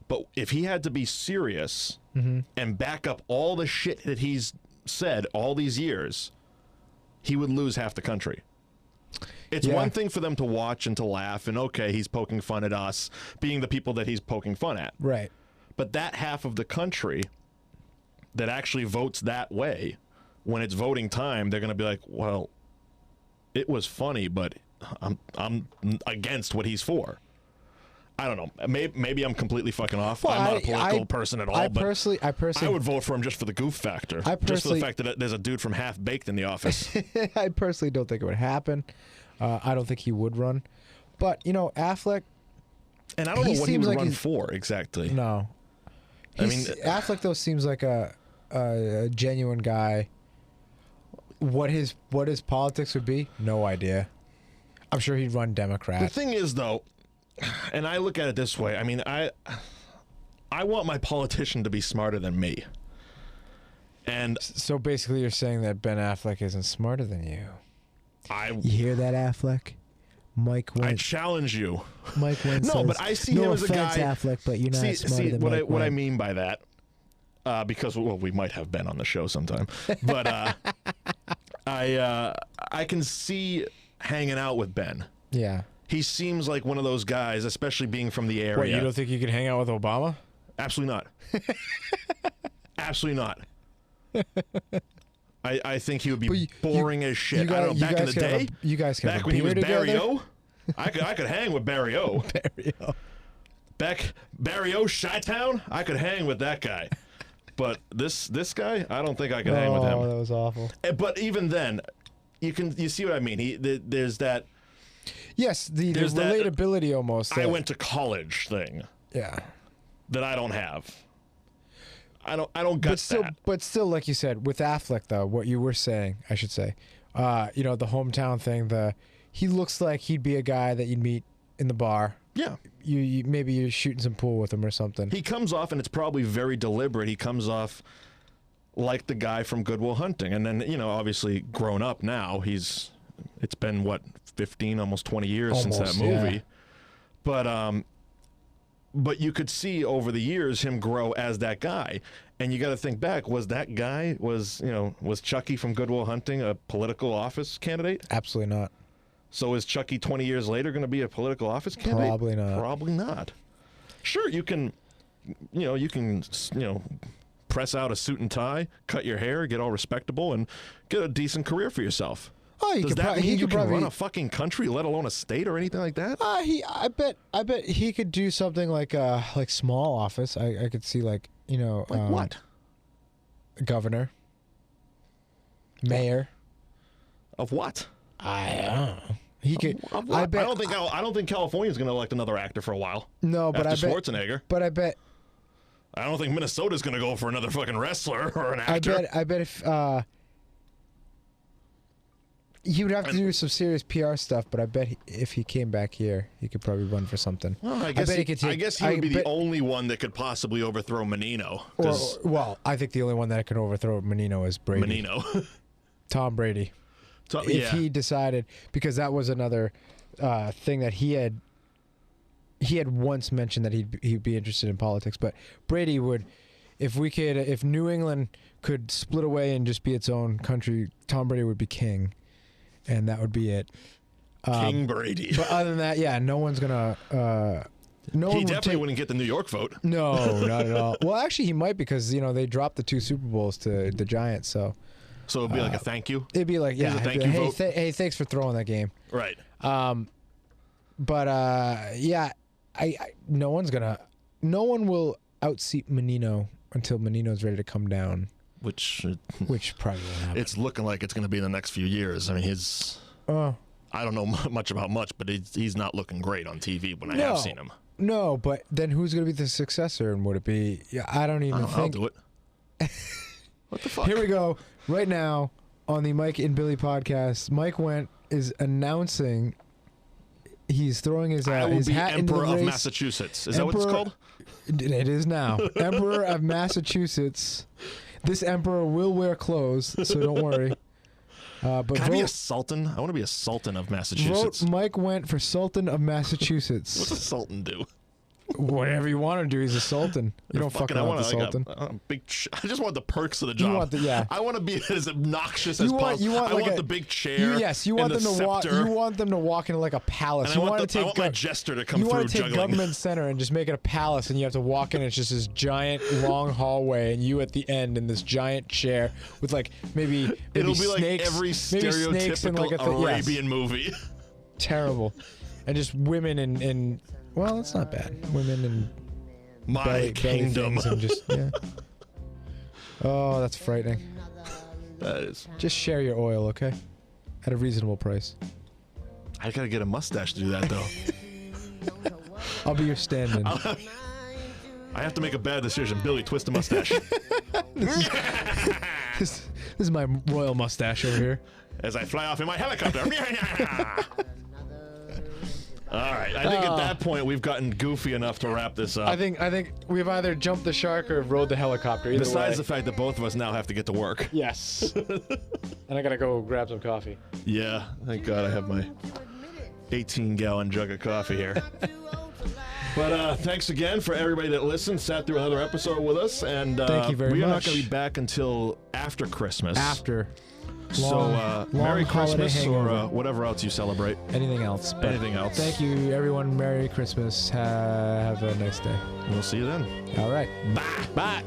but if he had to be serious and back up all the shit that he's said all these years, he would lose half the country. It's one thing for them to watch and to laugh, and okay, he's poking fun at us, being the people that he's poking fun at. Right. But that half of the country that actually votes that way, when it's voting time, they're going to be like, well, it was funny, but I'm against what he's for. I don't know. Maybe I'm completely fucking off. Well, I'm not a political person at all. I personally, I would vote for him just for the goof factor. Just for the fact that there's a dude from Half Baked in the office. I personally don't think it would happen. I don't think he would run. But, Affleck... And I don't know what he would run for, exactly. No. Affleck, though, seems like a genuine guy. What his politics would be, no idea. I'm sure he'd run Democrat. The thing is, though, and I look at it this way, I want my politician to be smarter than me. And so basically you're saying that Ben Affleck isn't smarter than you. You hear that, Affleck? Mike Wendt. I challenge you. Mike Wendt says, but I see him as a guy... Affleck, but you're not smarter than Mike Wendt. What I mean by that, because, we might have Ben on the show sometime, but I can see hanging out with Ben. Yeah. He seems like one of those guys, especially being from the area. What, you don't think you could hang out with Obama? Absolutely not. Absolutely not. I think he would be boring as shit. I don't know, back in the day, you guys back when he was Barry O, I could hang with Barry O. Barry O. Back Barry O, Chi-Town, I could hang with that guy. But this guy, I don't think I could hang with him. Oh, that was awful. But even then, you see what I mean. There's that. Yes, the relatability almost. I went to college thing. Yeah. That I don't have. I don't get that. But still, like you said, with Affleck though, what you were saying, I should say, the hometown thing. He looks like he'd be a guy that you'd meet in the bar. Yeah. You maybe you're shooting some pool with him or something. He comes off, and it's probably very deliberate. He comes off like the guy from Good Will Hunting, and then obviously grown up now. It's been what 15, almost 20 years since that movie. Yeah. But you could see over the years him grow as that guy, and you got to think back. Was that guy was Chucky from Good Will Hunting a political office candidate? Absolutely not. So is Chucky 20 years later going to be a political office candidate? Probably not. Probably not. Sure, you can press out a suit and tie, cut your hair, get all respectable, and get a decent career for yourself. Oh, Does that mean you can run a fucking country, let alone a state or anything like that? I bet he could do something like small office. I could see like what? Governor, mayor. Of what? I don't know. He could. Of what? I don't think California's going to elect another actor for a while. No, but after I bet Schwarzenegger. But I bet. I don't think Minnesota's going to go for another fucking wrestler or an actor. I bet if he would have to do some serious PR stuff, but I bet if he came back here, he could probably run for something. Well, I guess he would be the only one that could possibly overthrow Menino. Well, I think the only one that can overthrow Menino is Brady. Menino. Tom Brady. If he decided, because that was another thing that he had once mentioned that he'd be interested in politics, but Brady would, if New England could split away and just be its own country, Tom Brady would be king, and that would be it. King Brady. But other than that, yeah, no one's gonna. He definitely wouldn't get the New York vote. No, not at all. Well, actually, he might, because they dropped the 2 Super Bowls to the Giants, so. So it'd be like a thank you. It'd be like, yeah, a thank you vote. Hey, thanks for throwing that game. Right. But yeah, no one will outseat Menino until Menino's ready to come down. Which probably won't happen. It's looking like it's going to be in the next few years. I mean, I don't know much about much, but he's not looking great on TV when I have seen him. No, but then who's going to be the successor, and would it be? Yeah, I don't even think. I'll do it. What the fuck? Here we go. Right now on the Mike and Billy podcast, Mike Wendt is announcing he's throwing his hat into the Emperor race. of Massachusetts. Is that what it's called? It is now. Emperor of Massachusetts. This emperor will wear clothes, so don't worry. But Can I be a sultan? I want to be a sultan of Massachusetts. Vote Mike Wendt for Sultan of Massachusetts. What's a sultan do? Whatever you want to do, he's a sultan. You don't fucking want the sultan. I just want the perks of the job. I want to be as obnoxious as possible. I want the big chair. You want them to walk. You want them to walk into like a palace. And I want my jester to come through. You want to take juggling. Government Center and just make it a palace, and you have to walk in. And it's just this giant long hallway, and you at the end in this giant chair with like maybe it'll be snakes, like every stereotypical Arabian movie. Terrible, and just women and. Well, it's not bad. Women and my kingdom. And just, yeah. Oh, that's frightening. That is. Just share your oil, okay? At a reasonable price. I gotta get a mustache to do that, though. I'll be your stand-in. I have to make a bad decision. Billy, twist the mustache. This is my royal mustache over here. As I fly off in my helicopter. All right, I think at that point we've gotten goofy enough to wrap this up. I think we've either jumped the shark or rode the helicopter. Besides the fact that both of us now have to get to work. Yes. And I gotta go grab some coffee. Yeah, thank God I have my 18-gallon jug of coffee here. But thanks again for everybody that listened, sat through another episode with us, and thank you very much. We are not going to be back until after Christmas. Long Merry Christmas hangover. or whatever else you celebrate. Anything else. Anything else. Thank you, everyone. Merry Christmas. Have a nice day. We'll see you then. All right. Bye. Bye.